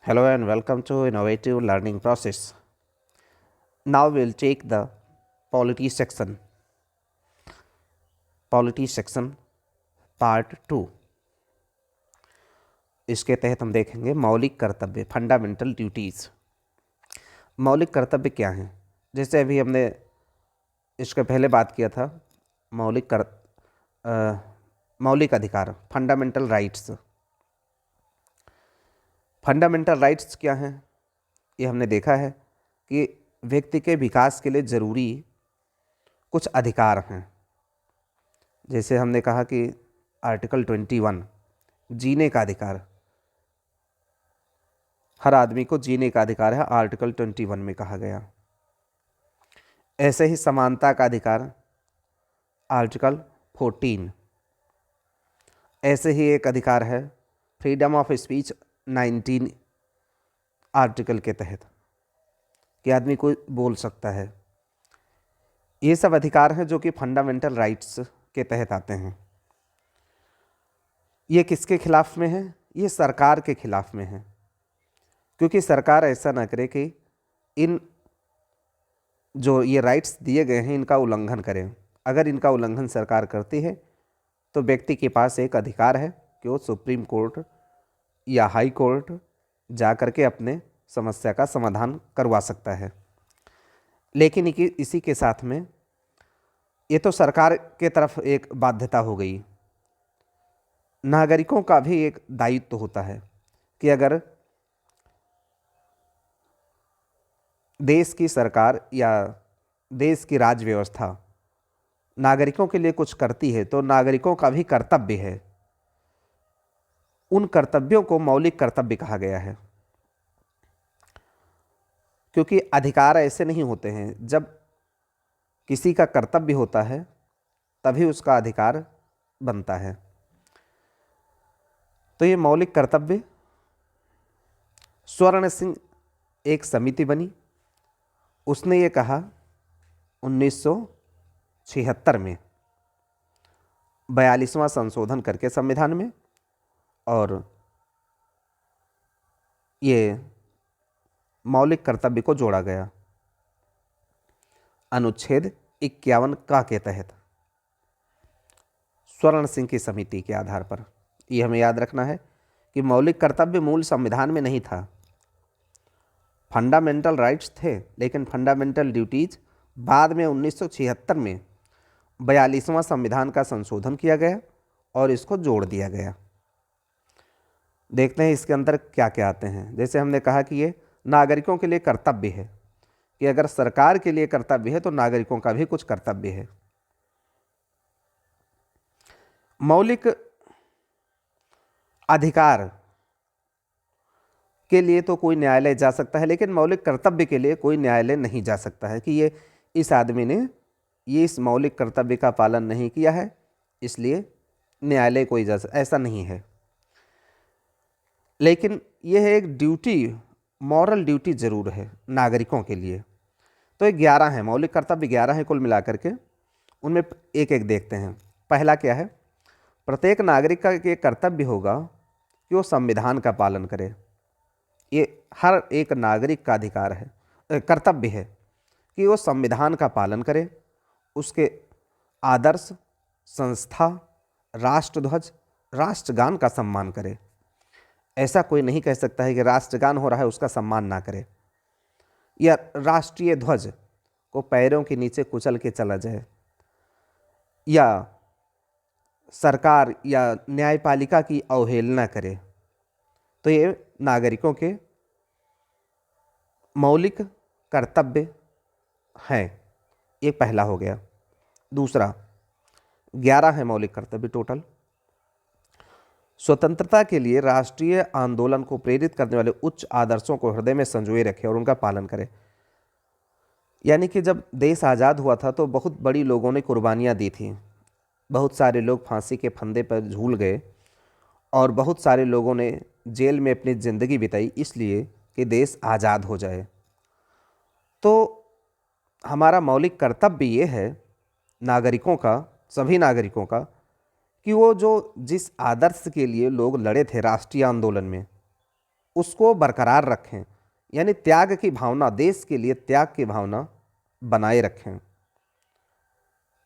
Hello and welcome to Innovative Learning Process. Now we'll take the Polity section. Polity section Part 2. इसके तहत हम देखेंगे मौलिक कर्तव्य, फंडामेंटल ड्यूटीज़। मौलिक कर्तव्य क्या हैं? जैसे अभी हमने इसके पहले बात किया था मौलिक अधिकार, फंडामेंटल राइट्स। फंडामेंटल राइट्स क्या हैं? ये हमने देखा है कि व्यक्ति के विकास के लिए ज़रूरी कुछ अधिकार हैं। जैसे हमने कहा कि आर्टिकल 21 जीने का अधिकार, हर आदमी को जीने का अधिकार है, आर्टिकल 21 में कहा गया। ऐसे ही समानता का अधिकार, आर्टिकल 14। ऐसे ही एक अधिकार है फ्रीडम ऑफ स्पीच 19 आर्टिकल के तहत कि आदमी कोई बोल सकता है। ये सब अधिकार हैं जो कि फंडामेंटल राइट्स के तहत आते हैं। ये किसके खिलाफ में है? ये सरकार के खिलाफ में है, क्योंकि सरकार ऐसा ना करे कि इन जो ये राइट्स दिए गए हैं इनका उल्लंघन करें। अगर इनका उल्लंघन सरकार करती है तो व्यक्ति के पास एक अधिकार है कि वो सुप्रीम कोर्ट या हाई कोर्ट जा कर के अपने समस्या का समाधान करवा सकता है। लेकिन इसी के साथ में ये तो सरकार के तरफ एक बाध्यता हो गई। नागरिकों का भी एक दायित्व होता है कि अगर देश की सरकार या देश की राज्य व्यवस्था नागरिकों के लिए कुछ करती है तो नागरिकों का भी कर्तव्य है। उन कर्तव्यों को मौलिक कर्तव्य कहा गया है, क्योंकि अधिकार ऐसे नहीं होते हैं। जब किसी का कर्तव्य होता है तभी उसका अधिकार बनता है। तो ये मौलिक कर्तव्य, स्वर्ण सिंह एक समिति बनी, उसने ये कहा 1976 में 42वां संशोधन करके संविधान में, और ये मौलिक कर्तव्य को जोड़ा गया अनुच्छेद 51 का के तहत स्वर्ण सिंह की समिति के आधार पर। ये हमें याद रखना है कि मौलिक कर्तव्य मूल संविधान में नहीं था। फंडामेंटल राइट्स थे, लेकिन फंडामेंटल ड्यूटीज बाद में 1976 में 42वां संविधान का संशोधन किया गया और इसको जोड़ दिया गया। देखते हैं इसके अंदर क्या क्या आते हैं। जैसे हमने कहा कि ये नागरिकों के लिए कर्तव्य है, कि अगर सरकार के लिए कर्तव्य है तो नागरिकों का भी कुछ कर्तव्य है। मौलिक अधिकार के लिए तो कोई न्यायालय जा सकता है, लेकिन मौलिक कर्तव्य के लिए कोई न्यायालय नहीं जा सकता है कि ये इस आदमी ने इस मौलिक कर्तव्य का पालन नहीं किया है इसलिए न्यायालय कोई जा सकता, ऐसा नहीं है। लेकिन यह है एक ड्यूटी, मॉरल ड्यूटी ज़रूर है नागरिकों के लिए। तो ये 11 है, मौलिक कर्तव्य 11 है कुल मिलाकर के। उनमें एक एक देखते हैं। पहला क्या है? प्रत्येक नागरिक का एक कर्तव्य होगा कि वो संविधान का पालन करे। ये हर एक नागरिक का अधिकार है, कर्तव्य है कि वो संविधान का पालन करे, उसके आदर्श, संस्था, राष्ट्रध्वज, राष्ट्रगान का सम्मान करे। ऐसा कोई नहीं कह सकता है कि राष्ट्रगान हो रहा है उसका सम्मान ना करे, या राष्ट्रीय ध्वज को पैरों के नीचे कुचल के चला जाए, या सरकार या न्यायपालिका की अवहेलना करे। तो ये नागरिकों के मौलिक कर्तव्य हैं। ये पहला हो गया। दूसरा, 11 है मौलिक कर्तव्य टोटल। स्वतंत्रता के लिए राष्ट्रीय आंदोलन को प्रेरित करने वाले उच्च आदर्शों को हृदय में संजोए रखे और उनका पालन करें। यानी कि जब देश आज़ाद हुआ था तो बहुत बड़ी लोगों ने कुर्बानियाँ दी थी। बहुत सारे लोग फांसी के फंदे पर झूल गए और बहुत सारे लोगों ने जेल में अपनी ज़िंदगी बिताई इसलिए कि देश आज़ाद हो जाए। तो हमारा मौलिक कर्तव्य ये है नागरिकों का, सभी नागरिकों का, कि वो जो जिस आदर्श के लिए लोग लड़े थे राष्ट्रीय आंदोलन में, उसको बरकरार रखें, यानी त्याग की भावना, देश के लिए त्याग की भावना बनाए रखें।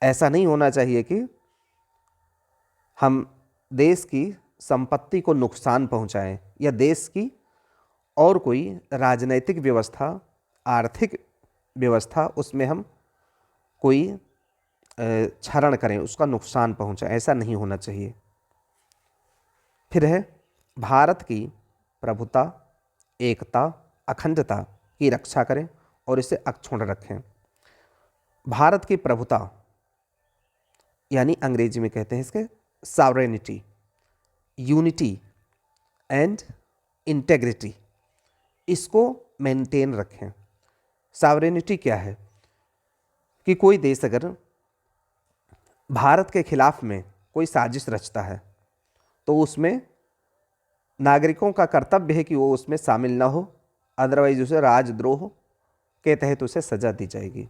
ऐसा नहीं होना चाहिए कि हम देश की संपत्ति को नुकसान पहुंचाएं या देश की और कोई राजनैतिक व्यवस्था, आर्थिक व्यवस्था, उसमें हम कोई क्षरण करें, उसका नुकसान पहुंचाएं। ऐसा नहीं होना चाहिए। फिर है भारत की प्रभुता, एकता, अखंडता की रक्षा करें और इसे अक्षुण्ण रखें। भारत की प्रभुता यानी अंग्रेजी में कहते हैं इसके सॉवरेनिटी, यूनिटी एंड इंटेग्रिटी, इसको मेंटेन रखें। सॉवरेनिटी क्या है कि कोई देश अगर भारत के खिलाफ में कोई साजिश रचता है तो उसमें नागरिकों का कर्तव्य है कि वो उसमें शामिल ना हो, अदरवाइज उसे राजद्रोह के तहत उसे सजा दी जाएगी।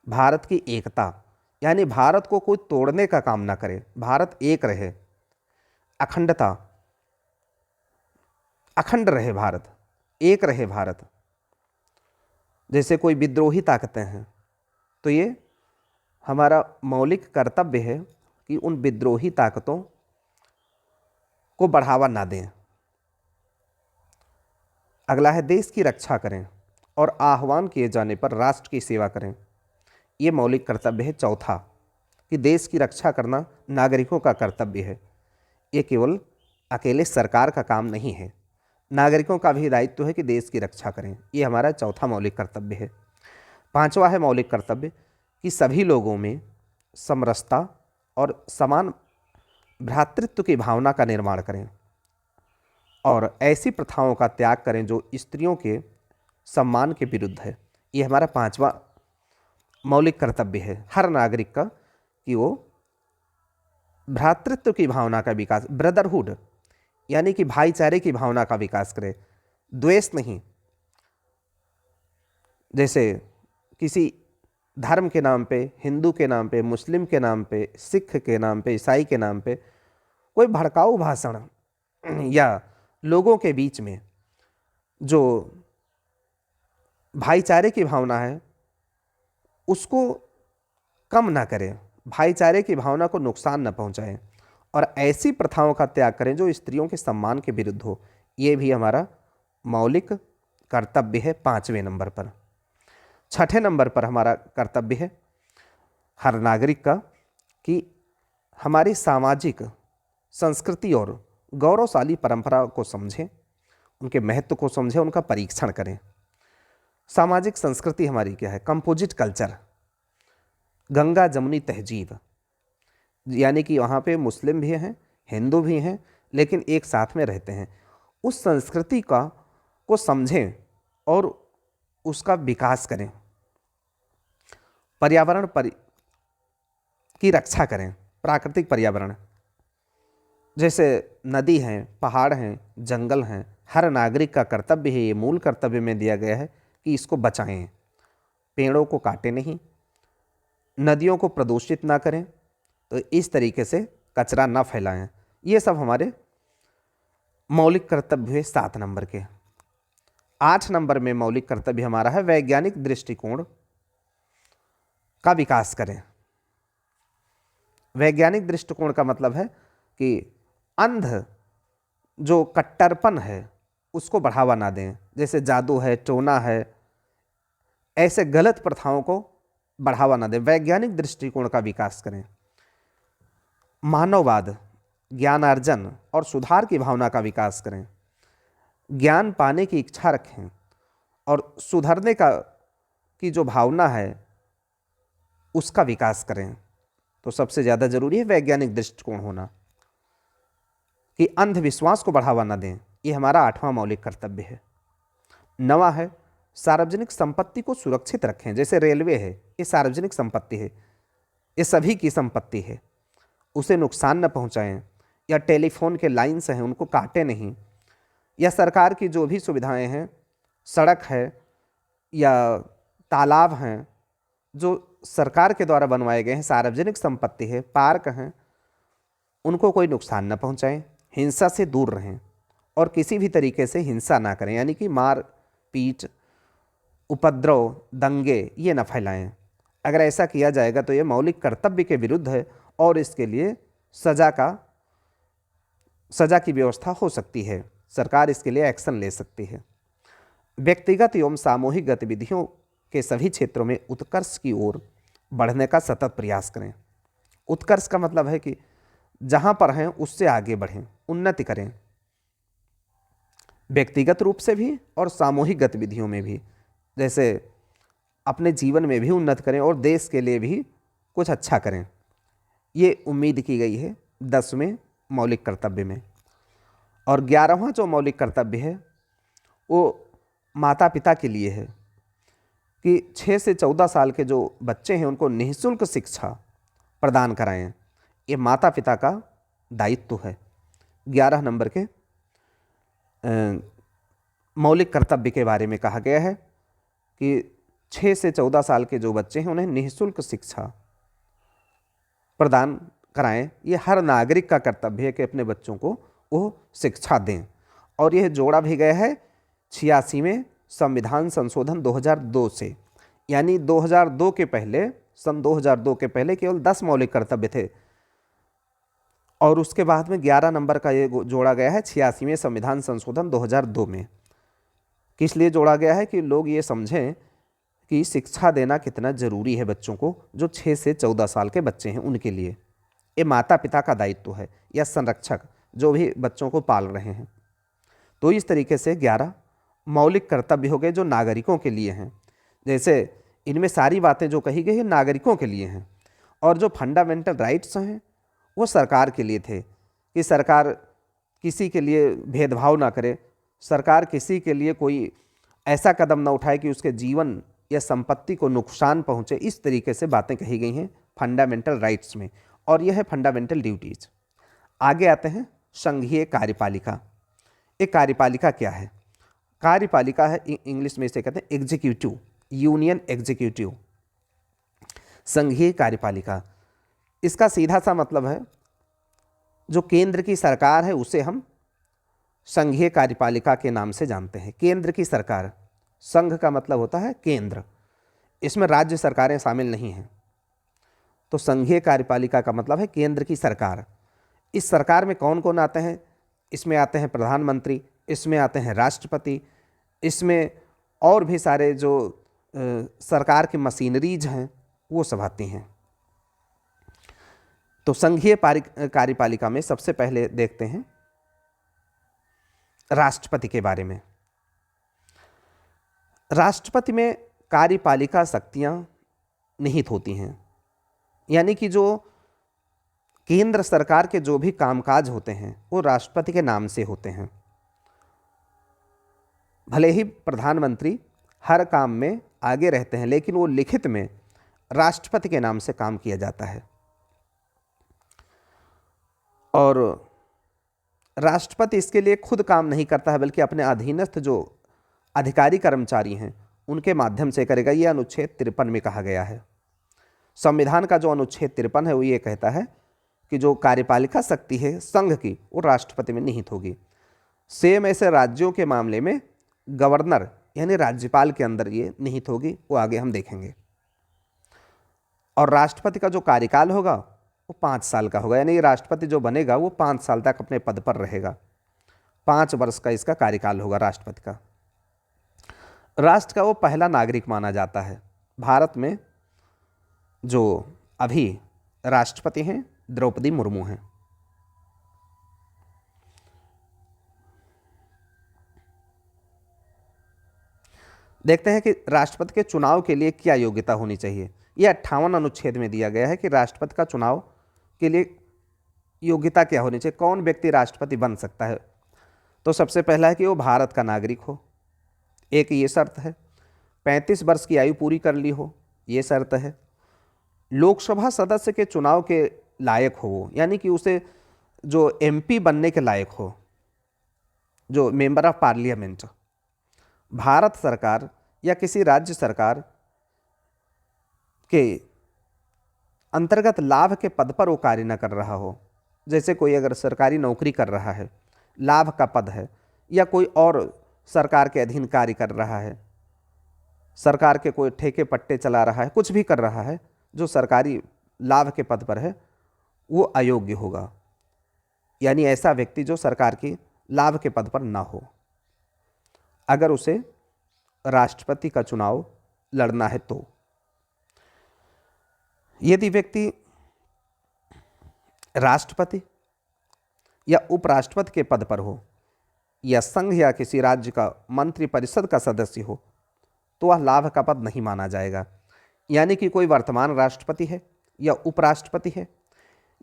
भारत की एकता यानी भारत को कोई तोड़ने का काम ना करे, भारत एक रहे। अखंडता, अखंड रहे भारत, एक रहे भारत। जैसे कोई विद्रोही ताकतें हैं तो ये हमारा मौलिक कर्तव्य है कि उन विद्रोही ताकतों को बढ़ावा ना दें। अगला है देश की रक्षा करें और आह्वान किए जाने पर राष्ट्र की सेवा करें। ये मौलिक कर्तव्य है चौथा, कि देश की रक्षा करना नागरिकों का कर्तव्य है। ये केवल अकेले सरकार का काम नहीं है, नागरिकों का भी दायित्व है कि देश की रक्षा करें। ये हमारा चौथा मौलिक कर्तव्य है। पांचवा है मौलिक कर्तव्य कि सभी लोगों में समरसता और समान भ्रातृत्व की भावना का निर्माण करें और ऐसी प्रथाओं का त्याग करें जो स्त्रियों के सम्मान के विरुद्ध है। ये हमारा पांचवा मौलिक कर्तव्य है हर नागरिक का, कि वो भ्रातृत्व की भावना का विकास, ब्रदरहुड यानी कि भाईचारे की भावना का विकास करे, द्वेष नहीं। जैसे किसी धर्म के नाम पे, हिंदू के नाम पे, मुस्लिम के नाम पे, सिख के नाम पे, ईसाई के नाम पे कोई भड़काऊ भाषण या लोगों के बीच में जो भाईचारे की भावना है उसको कम ना करें, भाईचारे की भावना को नुकसान न पहुंचाएं और ऐसी प्रथाओं का त्याग करें जो स्त्रियों के सम्मान के विरुद्ध हो। ये भी हमारा मौलिक कर्तव्य है पांचवें नंबर पर। छठे नंबर पर हमारा कर्तव्य है हर नागरिक का कि हमारी सामाजिक संस्कृति और गौरवशाली परंपरा को समझें, उनके महत्व को समझें, उनका परीक्षण करें। सामाजिक संस्कृति हमारी क्या है? कंपोजिट कल्चर, गंगा जमुनी तहजीब, यानी कि वहाँ पे मुस्लिम भी हैं, हिंदू भी हैं, लेकिन एक साथ में रहते हैं। उस संस्कृति को समझें और उसका विकास करें। पर्यावरण की रक्षा करें, प्राकृतिक पर्यावरण जैसे नदी हैं, पहाड़ हैं, जंगल हैं, हर नागरिक का कर्तव्य है, ये मूल कर्तव्य में दिया गया है कि इसको बचाएं। पेड़ों को काटें नहीं, नदियों को प्रदूषित ना करें, तो इस तरीके से कचरा ना फैलाएं। ये सब हमारे मौलिक कर्तव्य है 7 नंबर के। 8 नंबर में मौलिक कर्तव्य हमारा है वैज्ञानिक दृष्टिकोण का विकास करें। वैज्ञानिक दृष्टिकोण का मतलब है कि अंध जो कट्टरपन है उसको बढ़ावा ना दें, जैसे जादू है, टोना है, ऐसे गलत प्रथाओं को बढ़ावा ना दें। वैज्ञानिक दृष्टिकोण का विकास करें। मानववाद, ज्ञानार्जन और सुधार की भावना का विकास करें। ज्ञान पाने की इच्छा रखें और सुधरने की जो भावना है उसका विकास करें। तो सबसे ज़्यादा जरूरी है वैज्ञानिक दृष्टिकोण होना, कि अंधविश्वास को बढ़ावा ना दें। ये हमारा 8वां मौलिक कर्तव्य है। 9वां है सार्वजनिक संपत्ति को सुरक्षित रखें। जैसे रेलवे है, ये सार्वजनिक संपत्ति है, ये सभी की संपत्ति है, उसे नुकसान न पहुंचाएं। या टेलीफोन के लाइन्स हैं उनको काटें नहीं, या सरकार की जो भी सुविधाएं हैं, सड़क है या तालाब हैं जो सरकार के द्वारा बनवाए गए हैं, सार्वजनिक संपत्ति है, पार्क हैं, उनको कोई नुकसान न पहुंचाएं। हिंसा से दूर रहें और किसी भी तरीके से हिंसा ना करें, यानी कि मार पीट, उपद्रव, दंगे ये ना फैलाएं। अगर ऐसा किया जाएगा तो ये मौलिक कर्तव्य के विरुद्ध है और इसके लिए सजा की व्यवस्था हो सकती है। सरकार इसके लिए एक्शन ले सकती है। व्यक्तिगत एवं सामूहिक गतिविधियों के सभी क्षेत्रों में उत्कर्ष की ओर बढ़ने का सतत प्रयास करें। उत्कर्ष का मतलब है कि जहाँ पर हैं उससे आगे बढ़ें, उन्नति करें, व्यक्तिगत रूप से भी और सामूहिक गतिविधियों में भी। जैसे अपने जीवन में भी उन्नति करें और देश के लिए भी कुछ अच्छा करें, ये उम्मीद की गई है 10वें मौलिक कर्तव्य में। और 11वां जो मौलिक कर्तव्य है वो माता पिता के लिए है कि 6 से 14 साल के जो बच्चे हैं उनको निःशुल्क शिक्षा प्रदान कराएं। ये माता पिता का दायित्व है। 11 नंबर के मौलिक कर्तव्य के बारे में कहा गया है कि 6 से 14 साल के जो बच्चे हैं उन्हें निःशुल्क शिक्षा प्रदान कराएं। ये हर नागरिक का कर्तव्य है कि अपने बच्चों को वो शिक्षा दें। और यह जोड़ा भी गया है 86वें संविधान संशोधन 2002 से, यानी 2002 के पहले, सन 2002 के पहले केवल 10 मौलिक कर्तव्य थे और उसके बाद में 11 नंबर का ये जोड़ा गया है 86वें संविधान संशोधन 2002 में। किस लिए जोड़ा गया है कि लोग ये समझें कि शिक्षा देना कितना ज़रूरी है बच्चों को, जो 6 से 14 साल के बच्चे हैं उनके लिए। ये माता पिता का दायित्व है या संरक्षक जो भी बच्चों को पाल रहे हैं। तो इस तरीके से 11 मौलिक कर्तव्य हो गए जो नागरिकों के लिए हैं। जैसे इनमें सारी बातें जो कही गई है नागरिकों के लिए हैं, और जो फंडामेंटल राइट्स हैं वो सरकार के लिए थे कि सरकार किसी के लिए भेदभाव ना करे, सरकार किसी के लिए कोई ऐसा कदम ना उठाए कि उसके जीवन या संपत्ति को नुकसान पहुंचे। इस तरीके से बातें कही गई हैं फंडामेंटल राइट्स में, और यह है फंडामेंटल ड्यूटीज। आगे आते हैं संघीय कार्यपालिका। ये कार्यपालिका क्या है? कार्यपालिका है, इंग्लिश में इसे कहते हैं एग्जीक्यूटिव, यूनियन एग्जीक्यूटिव, संघीय कार्यपालिका। इसका सीधा सा मतलब है जो केंद्र की सरकार है उसे हम संघीय कार्यपालिका के नाम से जानते हैं। केंद्र की सरकार, संघ का मतलब होता है केंद्र, इसमें राज्य सरकारें शामिल नहीं हैं। तो संघीय कार्यपालिका का मतलब है केंद्र की सरकार। इस सरकार में कौन कौन आते हैं? इसमें आते हैं प्रधानमंत्री, इसमें आते हैं राष्ट्रपति, इसमें और भी सारे जो सरकार की मशीनरीज हैं वो सब आती हैं। तो संघीय कार्यपालिका में सबसे पहले देखते हैं राष्ट्रपति के बारे में। राष्ट्रपति में कार्यपालिका शक्तियां निहित होती हैं, यानी कि जो केंद्र सरकार के जो भी कामकाज होते हैं वो राष्ट्रपति के नाम से होते हैं। भले ही प्रधानमंत्री हर काम में आगे रहते हैं, लेकिन वो लिखित में राष्ट्रपति के नाम से काम किया जाता है। और राष्ट्रपति इसके लिए खुद काम नहीं करता है, बल्कि अपने अधीनस्थ जो अधिकारी कर्मचारी हैं उनके माध्यम से करेगा। ये अनुच्छेद 53 में कहा गया है। संविधान का जो अनुच्छेद 53 है वो ये कहता है कि जो कार्यपालिका शक्ति है संघ की वो राष्ट्रपति में निहित होगी। सेम ऐसे राज्यों के मामले में गवर्नर यानी राज्यपाल के अंदर ये निहित होगी, वो आगे हम देखेंगे। और राष्ट्रपति का जो कार्यकाल होगा वो 5 साल का होगा, यानी राष्ट्रपति जो बनेगा वो 5 साल तक अपने पद पर रहेगा। 5 वर्ष का इसका कार्यकाल होगा राष्ट्रपति का। राष्ट्र का वो पहला नागरिक माना जाता है। भारत में जो अभी राष्ट्रपति हैं द्रौपदी मुर्मू हैं। देखते हैं कि राष्ट्रपति के चुनाव के लिए क्या योग्यता होनी चाहिए। यह 58 अनुच्छेद में दिया गया है कि राष्ट्रपति का चुनाव के लिए योग्यता क्या होनी चाहिए, कौन व्यक्ति राष्ट्रपति बन सकता है। तो सबसे पहला है कि वो भारत का नागरिक हो, एक ये शर्त है। 35 वर्ष की आयु पूरी कर ली हो, ये शर्त है। लोकसभा सदस्य के चुनाव के लायक हो वो, यानी कि उसे जो एमपी बनने के लायक हो, जो मेंबर ऑफ पार्लियामेंट, भारत सरकार या किसी राज्य सरकार के अंतर्गत लाभ के पद पर वो कार्य न कर रहा हो। जैसे कोई अगर सरकारी नौकरी कर रहा है, लाभ का पद है, या कोई और सरकार के अधीन कार्य कर रहा है, सरकार के कोई ठेके पट्टे चला रहा है, कुछ भी कर रहा है जो सरकारी लाभ के पद पर है, वो अयोग्य होगा। यानी ऐसा व्यक्ति जो सरकार की लाभ के पद पर ना हो, अगर उसे राष्ट्रपति का चुनाव लड़ना है तो। यदि व्यक्ति राष्ट्रपति या उपराष्ट्रपति के पद पर हो या संघ या किसी राज्य का मंत्रिपरिषद का सदस्य हो तो वह लाभ का पद नहीं माना जाएगा। यानी कि कोई वर्तमान राष्ट्रपति है या उपराष्ट्रपति है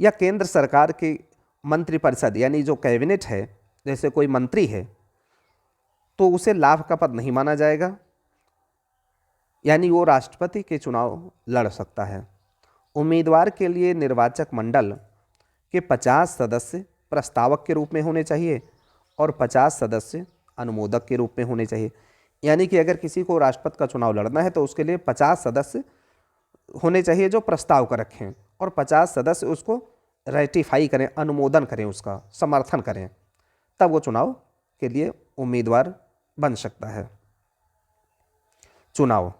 या केंद्र सरकार की मंत्रिपरिषद यानी जो कैबिनेट है, जैसे कोई मंत्री है, तो उसे लाभ का पद नहीं माना जाएगा, यानी वो राष्ट्रपति के चुनाव लड़ सकता है। उम्मीदवार के लिए निर्वाचक मंडल के 50 सदस्य प्रस्तावक के रूप में होने चाहिए और 50 सदस्य अनुमोदक के रूप में होने चाहिए। यानी कि अगर किसी को राष्ट्रपति का चुनाव लड़ना है तो उसके लिए 50 सदस्य होने चाहिए जो प्रस्ताव कर रखें, और 50 सदस्य उसको रेटिफाई करें, अनुमोदन करें, उसका समर्थन करें, तब वो चुनाव के लिए उम्मीदवार बन सकता है। चुनाव,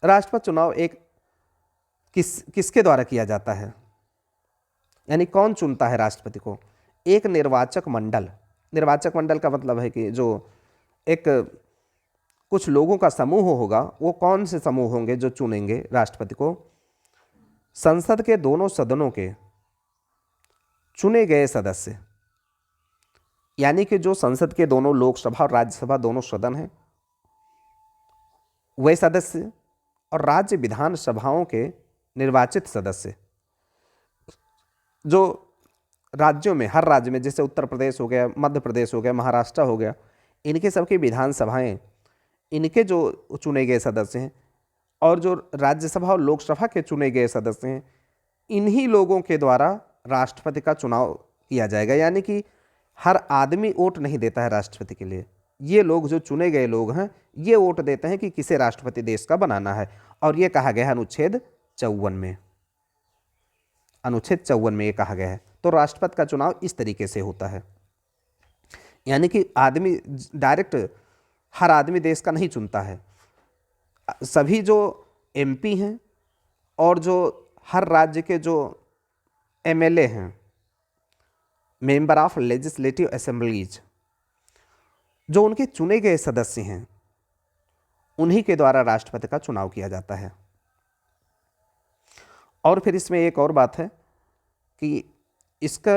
राष्ट्रपति चुनाव एक किसके द्वारा किया जाता है, यानी कौन चुनता है राष्ट्रपति को? एक निर्वाचक मंडल। निर्वाचक मंडल का मतलब है कि जो एक कुछ लोगों का समूह होगा, वो कौन से समूह होंगे जो चुनेंगे राष्ट्रपति को? संसद के दोनों सदनों के चुने गए सदस्य, यानी कि जो संसद के दोनों लोकसभा और राज्यसभा दोनों सदन हैं वे सदस्य, और राज्य विधानसभाओं के निर्वाचित सदस्य, जो राज्यों में, हर राज्य में, जैसे उत्तर प्रदेश हो गया, मध्य प्रदेश हो गया, महाराष्ट्र हो गया, इनके सबकी विधानसभाएं, इनके जो चुने गए सदस्य हैं, और जो राज्यसभा और लोकसभा के चुने गए सदस्य हैं, इन्हीं लोगों के द्वारा राष्ट्रपति का चुनाव किया जाएगा। यानी कि हर आदमी वोट नहीं देता है राष्ट्रपति के लिए, ये लोग जो चुने गए लोग हैं ये वोट देते हैं कि किसे राष्ट्रपति देश का बनाना है। और ये कहा गया है अनुच्छेद 54 में, अनुच्छेद 54 में ये कहा गया है। तो राष्ट्रपति का चुनाव इस तरीके से होता है, यानी कि आदमी डायरेक्ट हर आदमी देश का नहीं चुनता है। सभी जो एमपी हैं और जो हर राज्य के जो एमएलए हैं, मेंबर ऑफ लेजिस्लेटिव असेंबलीज, जो उनके चुने गए सदस्य हैं, उन्हीं के द्वारा राष्ट्रपति का चुनाव किया जाता है। और फिर इसमें एक और बात है कि इसका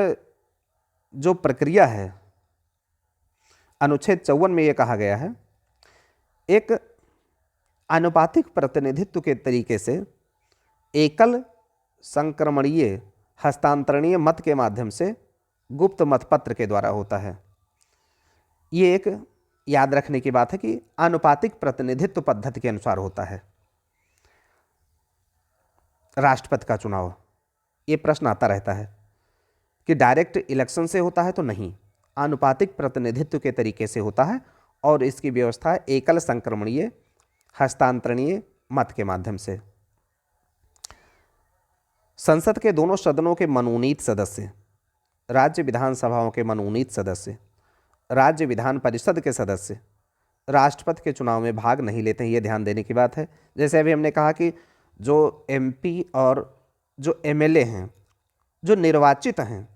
जो प्रक्रिया है, अनुच्छेद 54 में ये कहा गया है, एक आनुपातिक प्रतिनिधित्व के तरीके से एकल संक्रमणीय हस्तांतरणीय मत के माध्यम से गुप्त मतपत्र के द्वारा होता है। ये एक याद रखने की बात है कि आनुपातिक प्रतिनिधित्व पद्धति के अनुसार होता है राष्ट्रपति का चुनाव। ये प्रश्न आता रहता है कि डायरेक्ट इलेक्शन से होता है, तो नहीं, आनुपातिक प्रतिनिधित्व के तरीके से होता है, और इसकी व्यवस्था है एकल संक्रमणीय हस्तांतरणीय मत के माध्यम से। संसद के दोनों सदनों के मनोनीत सदस्य, राज्य विधानसभाओं के मनोनीत सदस्य, राज्य विधान परिषद के सदस्य राष्ट्रपति के चुनाव में भाग नहीं लेते हैं। ये ध्यान देने की बात है। जैसे अभी हमने कहा कि जो एमपी और जो एमएलए हैं, जो निर्वाचित हैं,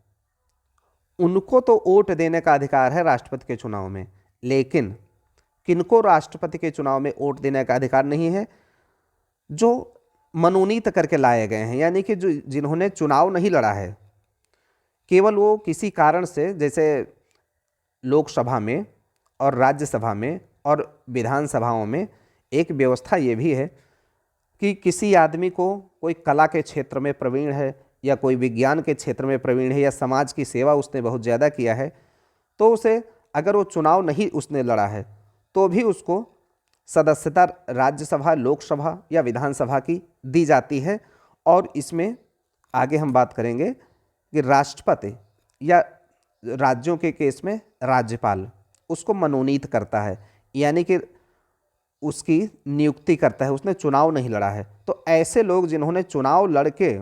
उनको तो वोट देने का अधिकार है राष्ट्रपति के चुनाव में, लेकिन किनको राष्ट्रपति के चुनाव में वोट देने का अधिकार नहीं है? जो मनोनीत करके लाए गए हैं, यानी कि जो जिन्होंने चुनाव नहीं लड़ा है, केवल वो किसी कारण से, जैसे लोकसभा में और राज्यसभा में और विधानसभाओं में एक व्यवस्था ये भी है कि किसी आदमी को कोई कला के क्षेत्र में प्रवीण है या कोई विज्ञान के क्षेत्र में प्रवीण है या समाज की सेवा उसने बहुत ज़्यादा किया है, तो उसे, अगर वो चुनाव नहीं उसने लड़ा है, तो भी उसको सदस्यता राज्यसभा, लोकसभा या विधानसभा की दी जाती है। और इसमें आगे हम बात करेंगे कि राष्ट्रपति या राज्यों के केस में राज्यपाल उसको मनोनीत करता है, यानी कि उसकी नियुक्ति करता है, उसने चुनाव नहीं लड़ा है। तो ऐसे लोग जिन्होंने चुनाव लड़के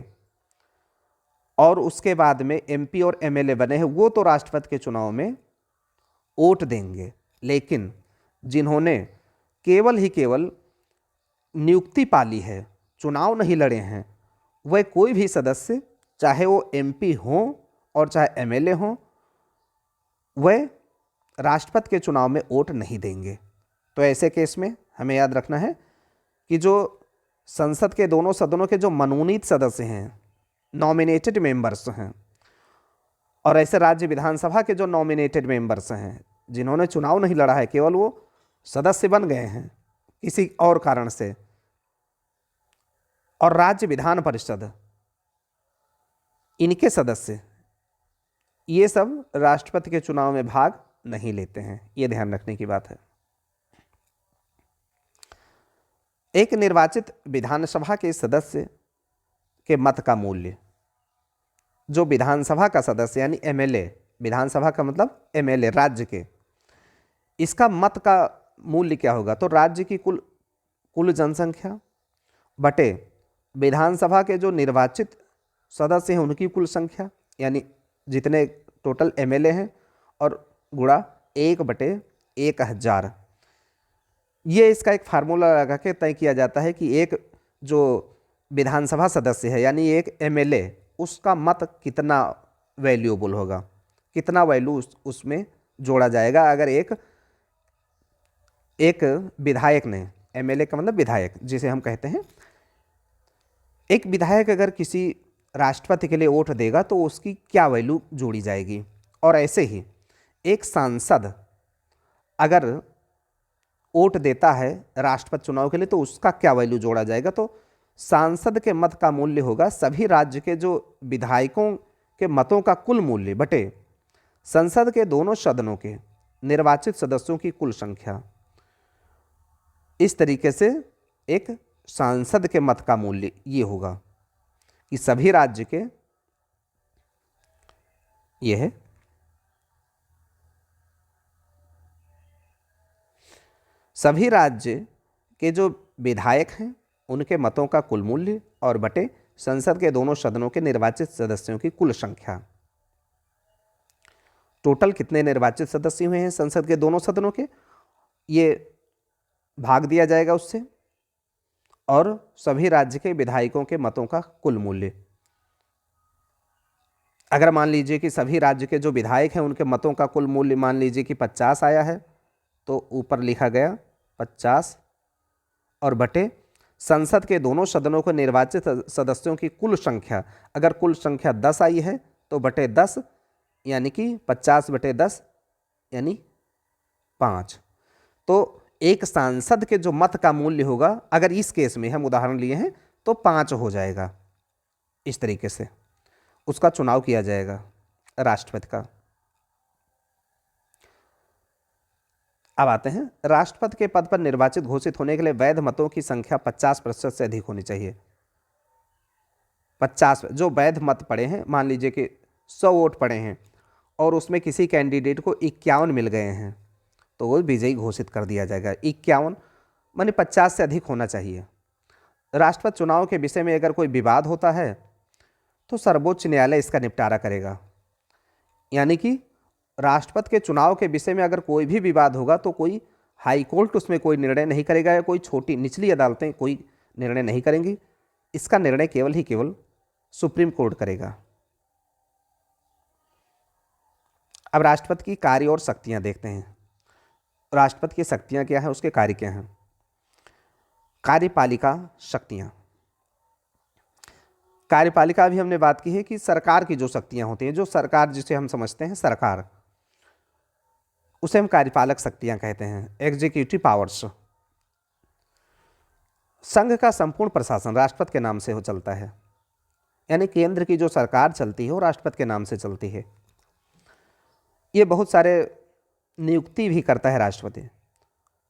और उसके बाद में एमपी और एमएलए बने हैं, वो तो राष्ट्रपति के चुनाव में वोट देंगे, लेकिन जिन्होंने केवल ही केवल नियुक्ति पाली है, चुनाव नहीं लड़े हैं, वह कोई भी सदस्य, चाहे वो एमपी हों और चाहे एमएलए हों, वह राष्ट्रपति के चुनाव में वोट नहीं देंगे। तो ऐसे केस में हमें याद रखना है कि जो संसद के दोनों सदनों के जो मनोनीत सदस्य हैं, नॉमिनेटेड मेंबर्स हैं, और ऐसे राज्य विधानसभा के जो नॉमिनेटेड मेंबर्स हैं, जिन्होंने चुनाव नहीं लड़ा है, केवल वो सदस्य बन गए हैं किसी और कारण से, और राज्य विधान परिषद, इनके सदस्य, ये सब राष्ट्रपति के चुनाव में भाग नहीं लेते हैं। ये ध्यान रखने की बात है। एक निर्वाचित विधानसभा के सदस्य के मत का मूल्य, जो विधानसभा का सदस्य यानी एमएलए, विधानसभा का मतलब एमएलए राज्य के, इसका मत का मूल्य क्या होगा? तो राज्य की कुल जनसंख्या बटे विधानसभा के जो निर्वाचित सदस्य हैं उनकी कुल संख्या, यानी जितने टोटल एमएलए हैं, और गुणा 1/1000। ये इसका एक फार्मूला लगा के तय किया जाता है कि एक जो विधानसभा सदस्य है यानी एक एमएलए, उसका मत कितना वैल्यूएबल होगा, कितना वैल्यू उसमें जोड़ा जाएगा अगर एक विधायक ने, एमएलए का मतलब विधायक जिसे हम कहते हैं, एक विधायक अगर किसी राष्ट्रपति के लिए वोट देगा तो उसकी क्या वैल्यू जोड़ी जाएगी। और ऐसे ही एक सांसद अगर वोट देता है राष्ट्रपति चुनाव के लिए तो उसका क्या वैल्यू जोड़ा जाएगा। तो सांसद के मत का मूल्य होगा सभी राज्य के जो विधायकों के मतों का कुल मूल्य बटे संसद के दोनों सदनों के निर्वाचित सदस्यों की कुल संख्या। इस तरीके से एक सांसद के मत का मूल्य ये होगा कि सभी राज्य के, ये है सभी राज्य के जो विधायक हैं उनके मतों का कुल मूल्य और बटे संसद के दोनों सदनों के निर्वाचित सदस्यों की कुल संख्या। टोटल कितने निर्वाचित सदस्य हुए हैं संसद के दोनों सदनों के, ये भाग दिया जाएगा उससे, और सभी राज्य के विधायकों के मतों का कुल मूल्य। अगर मान लीजिए कि सभी राज्य के जो विधायक हैं उनके मतों का कुल मूल्य मान लीजिए कि 50 आया है, तो ऊपर लिखा गया 50 और बटे संसद के दोनों सदनों को निर्वाचित सदस्यों की कुल संख्या। अगर कुल संख्या 10 आई है तो बटे 10 यानी कि 50/10 यानी 5। तो एक सांसद के जो मत का मूल्य होगा, अगर इस केस में हम उदाहरण लिए हैं तो 5 हो जाएगा। इस तरीके से उसका चुनाव किया जाएगा राष्ट्रपति का। अब आते हैं, राष्ट्रपति के पद पर निर्वाचित घोषित होने के लिए वैध मतों की संख्या 50% से अधिक होनी चाहिए। 50 जो वैध मत पड़े हैं, मान लीजिए कि 100 वोट पड़े हैं और उसमें किसी कैंडिडेट को 51 मिल गए हैं तो वो विजयी घोषित कर दिया जाएगा। 51 माने 50 से अधिक होना चाहिए। राष्ट्रपति चुनाव के विषय में अगर कोई विवाद होता है तो सर्वोच्च न्यायालय इसका निपटारा करेगा। यानी कि राष्ट्रपति के चुनाव के विषय में अगर कोई भी विवाद होगा तो कोई हाई कोर्ट उसमें कोई निर्णय नहीं करेगा या कोई छोटी निचली अदालतें कोई निर्णय नहीं करेंगी। इसका निर्णय केवल ही केवल सुप्रीम कोर्ट करेगा। अब राष्ट्रपति की कार्य और शक्तियां देखते हैं। राष्ट्रपति की शक्तियां क्या है, उसके कार्य क्या हैं। कार्यपालिका शक्तियां, कार्यपालिका भी हमने बात की है कि सरकार की जो शक्तियां होती हैं, जो सरकार जिसे हम समझते हैं सरकार, उसे हम कार्यपालक शक्तियां कहते हैं, एग्जीक्यूटिव पावर्स। संघ का संपूर्ण प्रशासन राष्ट्रपति के नाम से हो चलता है, यानी केंद्र की जो सरकार चलती है वो राष्ट्रपति के नाम से चलती है। ये बहुत सारे नियुक्ति भी करता है राष्ट्रपति,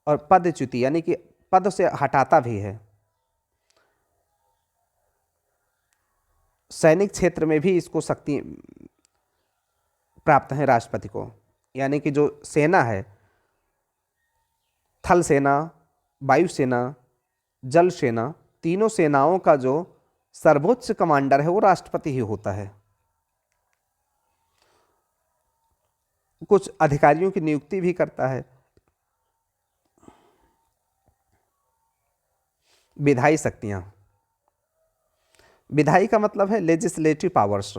और पदच्युति यानी कि पद से हटाता भी है। सैनिक क्षेत्र में भी इसको शक्ति प्राप्त है राष्ट्रपति को, यानी कि जो सेना है, थल सेना, वायुसेना, जल सेना, तीनों सेनाओं का जो सर्वोच्च कमांडर है वो राष्ट्रपति ही होता है। कुछ अधिकारियों की नियुक्ति भी करता है। विधायी शक्तियां, विधायी का मतलब है लेजिस्लेटिव पावर्स।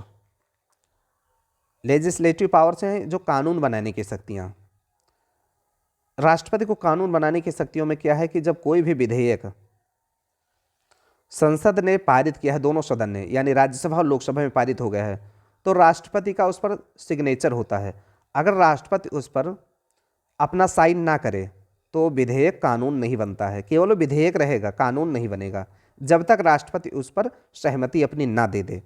लेजिस्लेटिव पावर्स हैं जो कानून बनाने की शक्तियां। राष्ट्रपति को कानून बनाने की शक्तियों में क्या है कि जब कोई भी विधेयक संसद ने पारित किया है, दोनों सदन ने, यानी राज्यसभा और लोकसभा में पारित हो गया है, तो राष्ट्रपति का उस पर सिग्नेचर होता है। अगर राष्ट्रपति उस पर अपना साइन ना करे तो विधेयक कानून नहीं बनता है। केवल विधेयक रहेगा, कानून नहीं बनेगा जब तक राष्ट्रपति उस पर सहमति अपनी ना दे दे।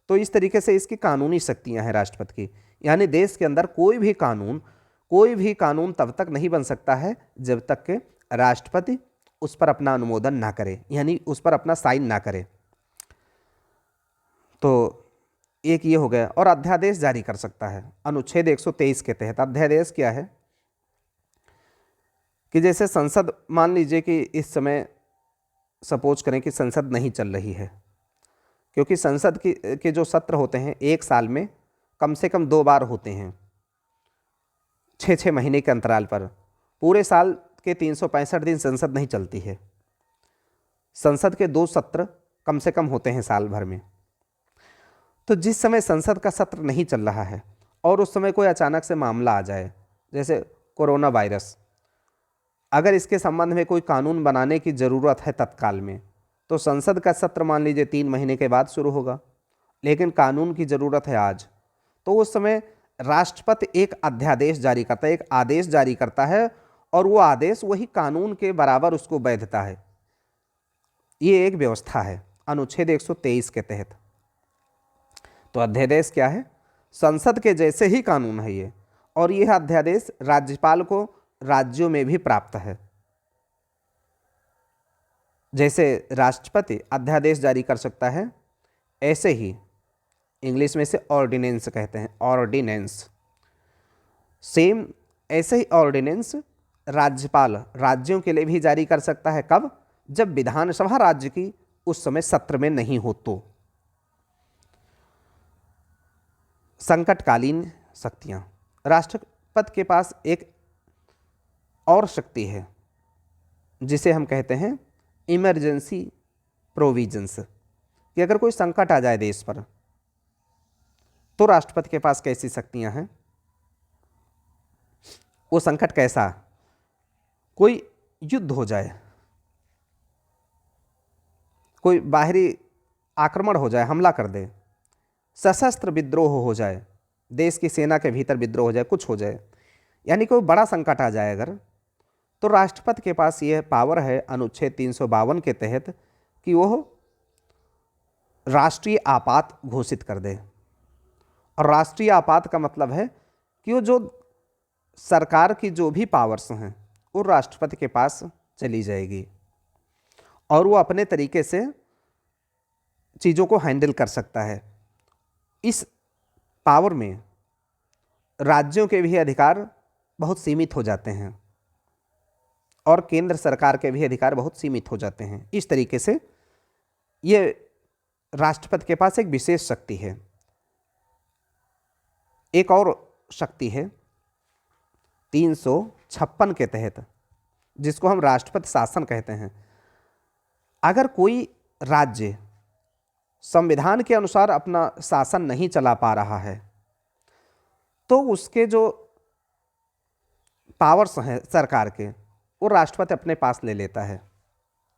तो इस तरीके से इसकी कानूनी शक्तियां हैं राष्ट्रपति की। यानी देश के अंदर कोई भी कानून तब तक नहीं बन सकता है जब तक कि राष्ट्रपति उस पर अपना अनुमोदन ना करे, यानी उस पर अपना साइन ना करे। तो एक ये हो गया। और अध्यादेश जारी कर सकता है अनुच्छेद 123 के तहत। अध्यादेश क्या है कि जैसे संसद, मान लीजिए कि इस समय सपोज करें कि संसद नहीं चल रही है, क्योंकि संसद के जो सत्र होते हैं एक साल में कम से कम 2 बार होते हैं, 6-6 महीने के अंतराल पर। पूरे साल के 365 दिन संसद नहीं चलती है। संसद के 2 सत्र कम से कम होते हैं साल भर में। तो जिस समय संसद का सत्र नहीं चल रहा है और उस समय कोई अचानक से मामला आ जाए, जैसे कोरोना वायरस, अगर इसके संबंध में कोई कानून बनाने की ज़रूरत है तत्काल में, तो संसद का सत्र मान लीजिए 3 महीने के बाद शुरू होगा, लेकिन कानून की ज़रूरत है आज, तो उस समय राष्ट्रपति एक अध्यादेश जारी करता है, एक आदेश जारी करता है, और वो आदेश वही कानून के बराबर उसको वैधता है। ये एक व्यवस्था है अनुच्छेद 123 के तहत। तो अध्यादेश क्या है? संसद के जैसे ही कानून है ये, और यह अध्यादेश राज्यपाल को राज्यों में भी प्राप्त है। जैसे राष्ट्रपति अध्यादेश जारी कर सकता है, ऐसे ही इंग्लिश में से ऑर्डिनेंस कहते हैं, ऑर्डिनेंस। सेम ऐसे ही ऑर्डिनेंस राज्यपाल राज्यों के लिए भी जारी कर सकता है। कब? जब विधानसभा राज्य की उस समय सत्र में नहीं हो तो। संकटकालीन शक्तियां, राष्ट्रपति के पास एक और शक्ति है जिसे हम कहते हैं इमरजेंसी प्रोविजंस, कि अगर कोई संकट आ जाए देश पर तो राष्ट्रपति के पास कैसी शक्तियां हैं। वो संकट कैसा? कोई युद्ध हो जाए, कोई बाहरी आक्रमण हो जाए, हमला कर दे, सशस्त्र विद्रोह हो जाए, देश की सेना के भीतर विद्रोह हो जाए, कुछ हो जाए, यानी कोई बड़ा संकट आ जाए अगर, तो राष्ट्रपति के पास यह पावर है अनुच्छेद 352 के तहत कि वह राष्ट्रीय आपात घोषित कर दे। और राष्ट्रीय आपात का मतलब है कि वो जो सरकार की जो भी पावर्स हैं वो राष्ट्रपति के पास चली जाएगी, और वो अपने तरीके से चीज़ों को हैंडल कर सकता है। इस पावर में राज्यों के भी अधिकार बहुत सीमित हो जाते हैं और केंद्र सरकार के भी अधिकार बहुत सीमित हो जाते हैं। इस तरीके से ये राष्ट्रपति के पास एक विशेष शक्ति है। एक और शक्ति है 356 के तहत, जिसको हम राष्ट्रपति शासन कहते हैं। अगर कोई राज्य संविधान के अनुसार अपना शासन नहीं चला पा रहा है तो उसके जो पावर्स हैं सरकार के, वो राष्ट्रपति अपने पास ले लेता है।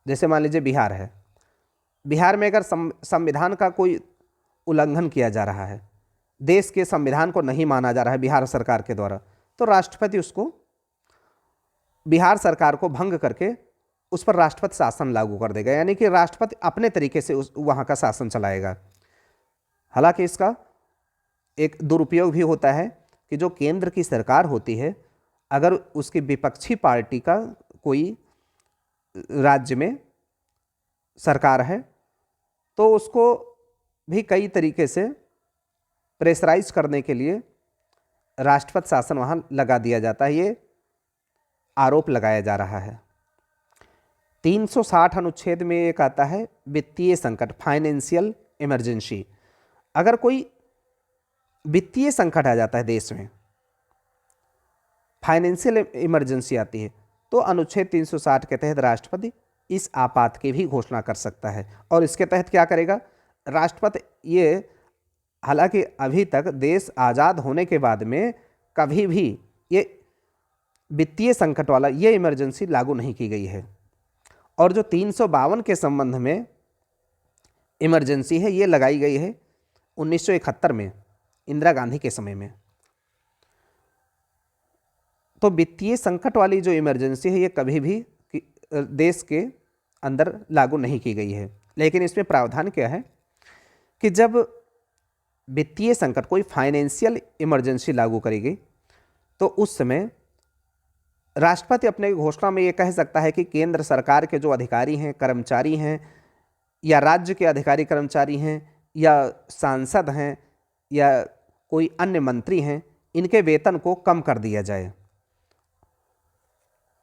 जैसे मान लीजिए बिहार है, बिहार में अगर संविधान का कोई उल्लंघन किया जा रहा है, देश के संविधान को नहीं माना जा रहा है बिहार सरकार के द्वारा, तो राष्ट्रपति उसको, बिहार सरकार को भंग करके उस पर राष्ट्रपति शासन लागू कर देगा, यानी कि राष्ट्रपति अपने तरीके से वहाँ का शासन चलाएगा। हालांकि इसका एक दुरुपयोग भी होता है कि जो केंद्र की सरकार होती है, अगर उसकी विपक्षी पार्टी का कोई राज्य में सरकार है तो उसको भी कई तरीके से प्रेशराइज करने के लिए राष्ट्रपति शासन वहाँ लगा दिया जाता है। ये आरोप लगाया जा रहा है। 360 अनुच्छेद में एक आता है वित्तीय संकट, फाइनेंशियल इमरजेंसी। अगर कोई वित्तीय संकट आ जाता है देश में फाइनेंशियल इमरजेंसी आती है तो अनुच्छेद 360 के तहत राष्ट्रपति इस आपात की भी घोषणा कर सकता है। और इसके तहत क्या करेगा राष्ट्रपति, ये हालांकि अभी तक देश आज़ाद होने के बाद में कभी भी ये वित्तीय संकट वाला ये इमरजेंसी लागू नहीं की गई है। और जो 352 के संबंध में इमरजेंसी है ये लगाई गई है 1971 में इंदिरा गांधी के समय में। तो वित्तीय संकट वाली जो इमरजेंसी है ये कभी भी देश के अंदर लागू नहीं की गई है। लेकिन इसमें प्रावधान क्या है कि जब वित्तीय संकट कोई फाइनेंशियल इमरजेंसी लागू करेगी तो उस समय राष्ट्रपति अपने घोषणा में ये कह सकता है कि केंद्र सरकार के जो अधिकारी हैं, कर्मचारी हैं, या राज्य के अधिकारी कर्मचारी हैं, या सांसद हैं, या कोई अन्य मंत्री हैं, इनके वेतन को कम कर दिया जाए,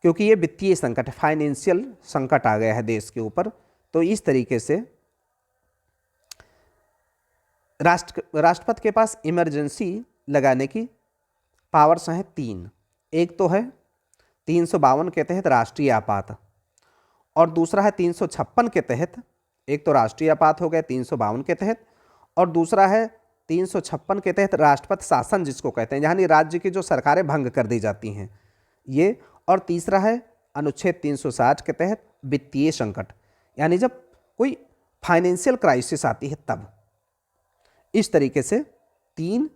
क्योंकि ये वित्तीय संकट, फाइनेंशियल संकट आ गया है देश के ऊपर। तो इस तरीके से राष्ट्रपति के पास इमरजेंसी लगाने की पावर्स हैं 3। एक तो है 352 के तहत राष्ट्रीय आपात, और दूसरा है 356 के तहत। एक तो राष्ट्रीय आपात हो गया 352 के तहत, और दूसरा है 356 के तहत राष्ट्रपति शासन जिसको कहते हैं, यानी राज्य की जो सरकारें भंग कर दी जाती हैं ये। और तीसरा है अनुच्छेद 360 के तहत वित्तीय संकट, यानी जब कोई फाइनेंशियल क्राइसिस आती है तब। इस तरीके से 3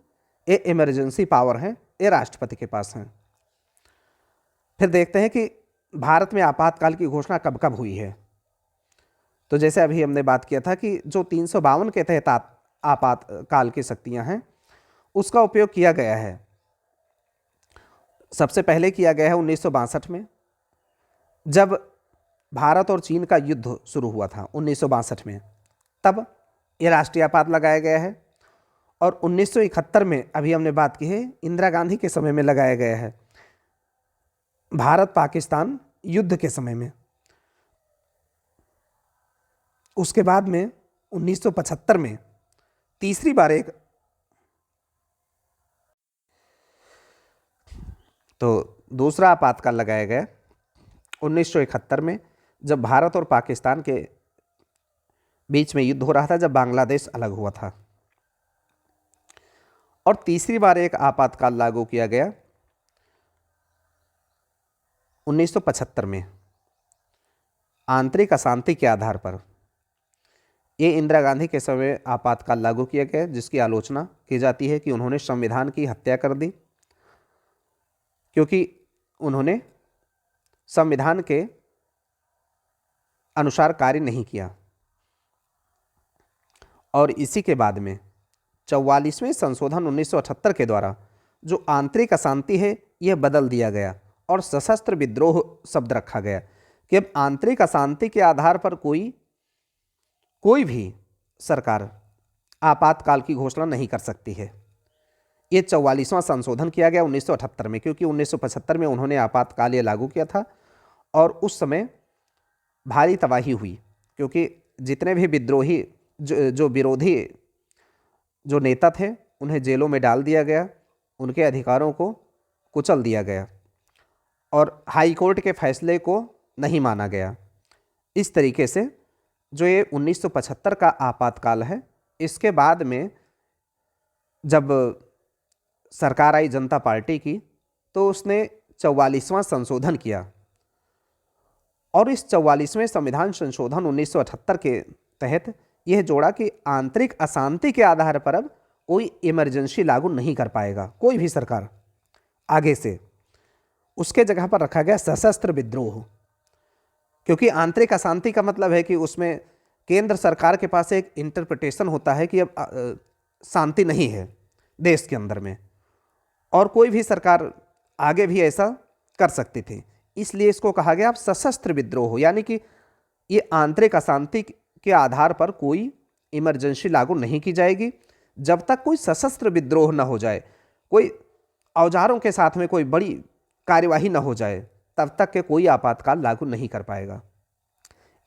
ये इमरजेंसी पावर हैं, ये राष्ट्रपति के पास हैं। फिर देखते हैं कि भारत में आपातकाल की घोषणा कब कब हुई है। तो जैसे अभी हमने बात किया था कि जो 352 के तहत आपातकाल की शक्तियां हैं उसका उपयोग किया गया है। सबसे पहले किया गया है 1962 में, जब भारत और चीन का युद्ध शुरू हुआ था 1962 में, तब ये राष्ट्रीय आपात लगाया गया है। और 1971 में अभी हमने बात की है इंदिरा गांधी के समय में लगाया गया है, भारत पाकिस्तान युद्ध के समय में। उसके बाद में 1975 में तीसरी बार एक, तो दूसरा आपातकाल लगाया गया 1971 में, जब भारत और पाकिस्तान के बीच में युद्ध हो रहा था, जब बांग्लादेश अलग हुआ था। और तीसरी बार एक आपातकाल लागू किया गया 1975 में आंतरिक अशांति के आधार पर। ये इंदिरा गांधी के समय आपातकाल लागू किया गया, जिसकी आलोचना की जाती है कि उन्होंने संविधान की हत्या कर दी, क्योंकि उन्होंने संविधान के अनुसार कार्य नहीं किया। और इसी के बाद में 44वें संशोधन 1978 के द्वारा जो आंतरिक अशांति है यह बदल दिया गया और सशस्त्र विद्रोह शब्द रखा गया कि अब आंतरिक अशांति के आधार पर कोई भी सरकार आपातकाल की घोषणा नहीं कर सकती है। ये 44वां संशोधन किया गया 1978 में, क्योंकि 1975 में उन्होंने आपातकाल ये लागू किया था और उस समय भारी तबाही हुई, क्योंकि जितने भी विद्रोही जो विरोधी जो नेता थे उन्हें जेलों में डाल दिया गया, उनके अधिकारों को कुचल दिया गया और हाई कोर्ट के फैसले को नहीं माना गया। इस तरीके से जो ये 1975 का आपातकाल है, इसके बाद में जब सरकार आई जनता पार्टी की तो उसने 44वां संशोधन किया और इस 44वें संविधान संशोधन 1978 के तहत यह जोड़ा कि आंतरिक अशांति के आधार पर अब कोई इमरजेंसी लागू नहीं कर पाएगा कोई भी सरकार आगे से। उसके जगह पर रखा गया सशस्त्र विद्रोह, क्योंकि आंतरिक अशांति का मतलब है कि उसमें केंद्र सरकार के पास एक इंटरप्रिटेशन होता है कि अब शांति नहीं है देश के अंदर में, और कोई भी सरकार आगे भी ऐसा कर सकती थी। इसलिए इसको कहा गया अब सशस्त्र विद्रोह, यानी कि ये आंतरिक अशांति के आधार पर कोई इमरजेंसी लागू नहीं की जाएगी जब तक कोई सशस्त्र विद्रोह न हो जाए, कोई औजारों के साथ में कोई बड़ी कार्यवाही न हो जाए, तब तक के कोई आपातकाल लागू नहीं कर पाएगा।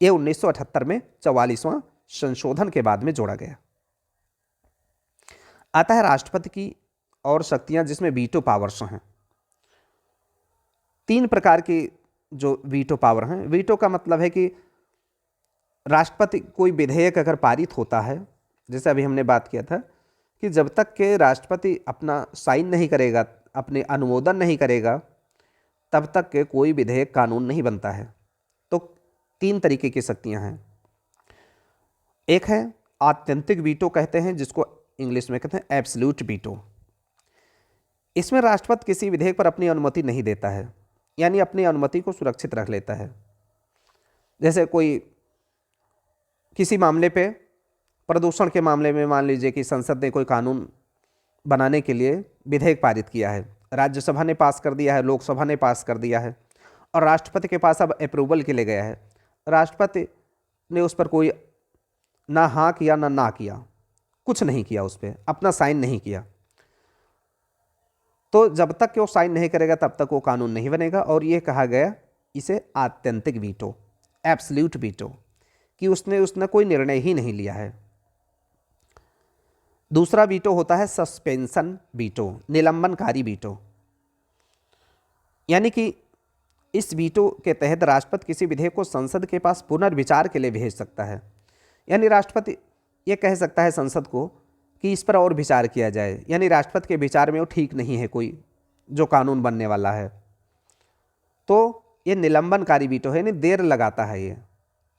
ये 1978 में 44वां संशोधन के बाद में जोड़ा गया। आता है राष्ट्रपति की और शक्तियां, जिसमें वीटो पावर्स हैं। तीन प्रकार की जो वीटो पावर हैं। वीटो का मतलब है कि राष्ट्रपति कोई विधेयक अगर पारित होता है, जैसे अभी हमने बात किया था कि जब तक के राष्ट्रपति अपना साइन नहीं करेगा, अपने अनुमोदन नहीं करेगा, तब तक के कोई विधेयक कानून नहीं बनता है। तो तीन तरीके की शक्तियां हैं। एक है आत्यंतिक वीटो कहते हैं, जिसको इंग्लिश में कहते हैं एब्सोल्यूट वीटो। इसमें राष्ट्रपति किसी विधेयक पर अपनी अनुमति नहीं देता है, यानी अपनी अनुमति को सुरक्षित रख लेता है। जैसे कोई किसी मामले पे, प्रदूषण के मामले में मान लीजिए कि संसद ने कोई कानून बनाने के लिए विधेयक पारित किया है, राज्यसभा ने पास कर दिया है, लोकसभा ने पास कर दिया है और राष्ट्रपति के पास अब अप्रूवल के लिए गया है। राष्ट्रपति ने उस पर कोई ना हाँ किया ना किया, कुछ नहीं किया, उस पर अपना साइन नहीं किया, तो जब तक कि वो साइन नहीं करेगा तब तक वो कानून नहीं बनेगा। और ये कहा गया इसे आत्यंतिक वीटो, एब्सोल्यूट वीटो, कि उसने कोई निर्णय ही नहीं लिया है। दूसरा वीटो होता है सस्पेंशन वीटो, निलंबनकारी वीटो। यानी कि इस वीटो के तहत राष्ट्रपति किसी विधेयक को संसद के पास पुनर्विचार के लिए भेज सकता है। यानी राष्ट्रपति ये कह सकता है संसद को कि इस पर और विचार किया जाए, यानी राष्ट्रपति के विचार में वो ठीक नहीं है कोई जो कानून बनने वाला है, तो ये निलंबनकारी वीटो है, यानी देर लगाता है, ये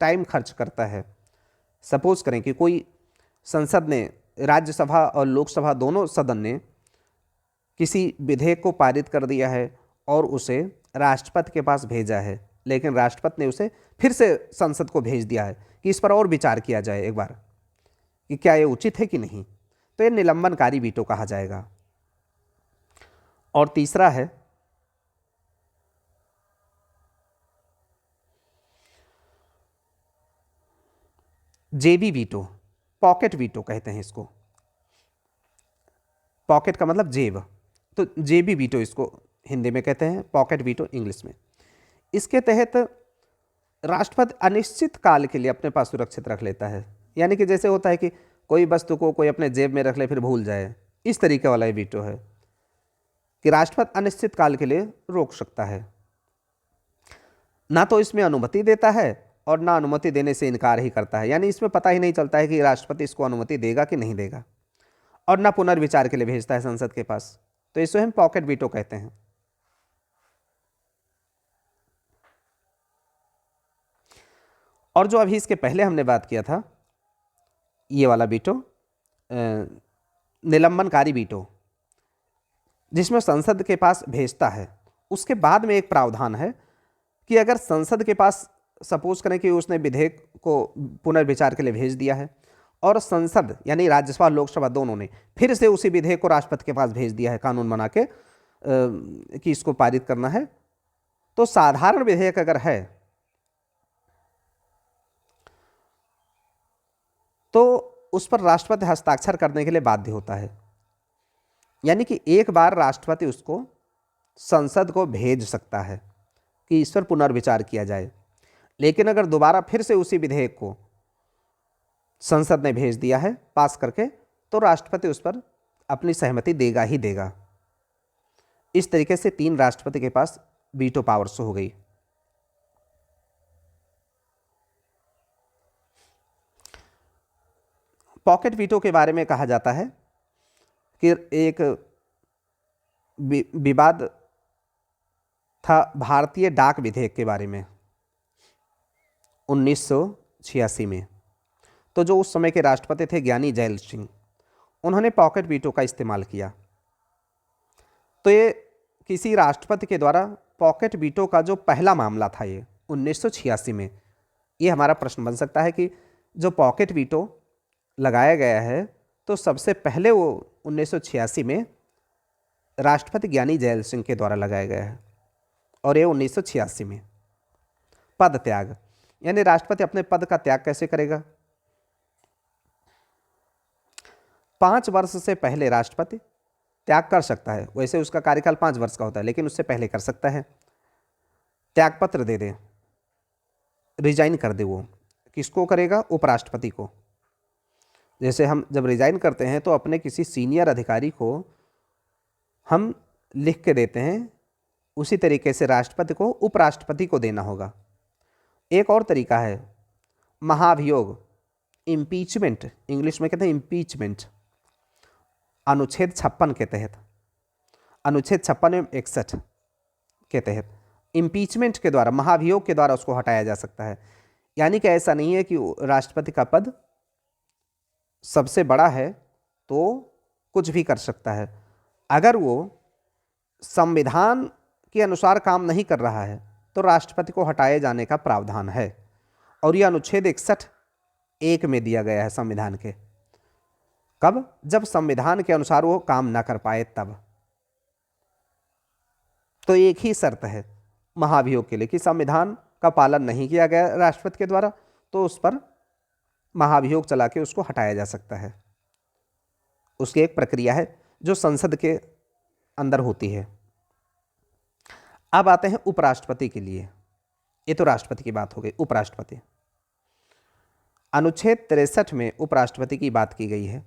टाइम खर्च करता है। सपोज करें कि कोई संसद ने, राज्यसभा और लोकसभा दोनों सदन ने किसी विधेयक को पारित कर दिया है और उसे राष्ट्रपति के पास भेजा है, लेकिन राष्ट्रपति ने उसे फिर से संसद को भेज दिया है कि इस पर और विचार किया जाए एक बार कि क्या ये उचित है कि नहीं, तो ये निलंबनकारी वीटो कहा जाएगा। और तीसरा है जेबी वीटो, पॉकेट वीटो कहते हैं इसको। पॉकेट का मतलब जेब, तो जेबी वीटो इसको हिंदी में कहते हैं, पॉकेट वीटो इंग्लिश में। इसके तहत राष्ट्रपति अनिश्चित काल के लिए अपने पास सुरक्षित रख लेता है। यानी कि जैसे होता है कि कोई वस्तु को कोई अपने जेब में रख ले फिर भूल जाए, इस तरीके वाला ये वीटो है कि राष्ट्रपति अनिश्चित काल के लिए रोक सकता है। ना तो इसमें अनुमति देता है और ना अनुमति देने से इनकार ही करता है, यानी इसमें पता ही नहीं चलता है कि राष्ट्रपति इसको अनुमति देगा कि नहीं देगा, और ना पुनर्विचार के लिए भेजता है संसद के पास, तो इसे हम पॉकेट वीटो कहते हैं। और जो अभी इसके पहले हमने बात किया था, ये वाला वीटो निलंबनकारी वीटो, जिसमें संसद के पास भेजता है, उसके बाद में एक प्रावधान है कि अगर संसद के पास, सपोज करें कि उसने विधेयक को पुनर्विचार के लिए भेज दिया है और संसद यानी राज्यसभा लोकसभा दोनों ने फिर से उसी विधेयक को राष्ट्रपति के पास भेज दिया है कानून बना के कि इसको पारित करना है, तो साधारण विधेयक अगर है तो उस पर राष्ट्रपति हस्ताक्षर करने के लिए बाध्य होता है। यानी कि एक बार राष्ट्रपति उसको संसद को भेज सकता है कि इस पर पुनर्विचार किया जाए, लेकिन अगर दोबारा फिर से उसी विधेयक को संसद ने भेज दिया है पास करके, तो राष्ट्रपति उस पर अपनी सहमति देगा ही देगा। इस तरीके से तीन राष्ट्रपति के पास वीटो पावर्स हो गई। पॉकेट वीटो के बारे में कहा जाता है कि एक विवाद था भारतीय डाक विधेयक के बारे में 1986 में। तो जो उस समय के राष्ट्रपति थे ज्ञानी जैल सिंह, उन्होंने पॉकेट वीटो का इस्तेमाल किया। तो ये किसी राष्ट्रपति के द्वारा पॉकेट वीटो का जो पहला मामला था ये 1986 में, ये हमारा प्रश्न बन सकता है कि जो पॉकेट वीटो लगाया गया है तो सबसे पहले वो 1986 में राष्ट्रपति ज्ञानी जैल सिंह के द्वारा लगाया गया है, और ये 1986 में। पद त्याग, यानी राष्ट्रपति अपने पद का त्याग कैसे करेगा? 5 वर्ष से पहले राष्ट्रपति त्याग कर सकता है। वैसे उसका कार्यकाल 5 वर्ष का होता है, लेकिन उससे पहले कर सकता है। त्यागपत्र दे दे, रिजाइन कर दे। वो किसको करेगा? उपराष्ट्रपति को। जैसे हम जब रिजाइन करते हैं तो अपने किसी सीनियर अधिकारी को हम लिख के देते हैं उसी तरीके से राष्ट्रपति को उपराष्ट्रपति को देना होगा। एक और तरीका है महाभियोग, इम्पीचमेंट, इंग्लिश में कहते हैं इम्पीचमेंट, अनुच्छेद 56 के तहत, अनुच्छेद 56 एवं 61 के तहत इम्पीचमेंट के द्वारा, महाभियोग के द्वारा उसको हटाया जा सकता है। यानी कि ऐसा नहीं है कि राष्ट्रपति का पद सबसे बड़ा है तो कुछ भी कर सकता है। अगर वो संविधान के अनुसार काम नहीं कर रहा है तो राष्ट्रपति को हटाए जाने का प्रावधान है, और यह अनुच्छेद 61(1) में दिया गया है संविधान के। कब? जब संविधान के अनुसार वो काम ना कर पाए तब। तो एक ही शर्त है महाभियोग के लिए कि संविधान का पालन नहीं किया गया राष्ट्रपति के द्वारा, तो उस पर महाभियोग चला के उसको हटाया जा सकता है। उसकी एक प्रक्रिया है जो संसद के अंदर होती है। अब आते हैं उपराष्ट्रपति के लिए। ये तो राष्ट्रपति की बात हो गई। उपराष्ट्रपति, अनुच्छेद 63 में उपराष्ट्रपति की बात की गई है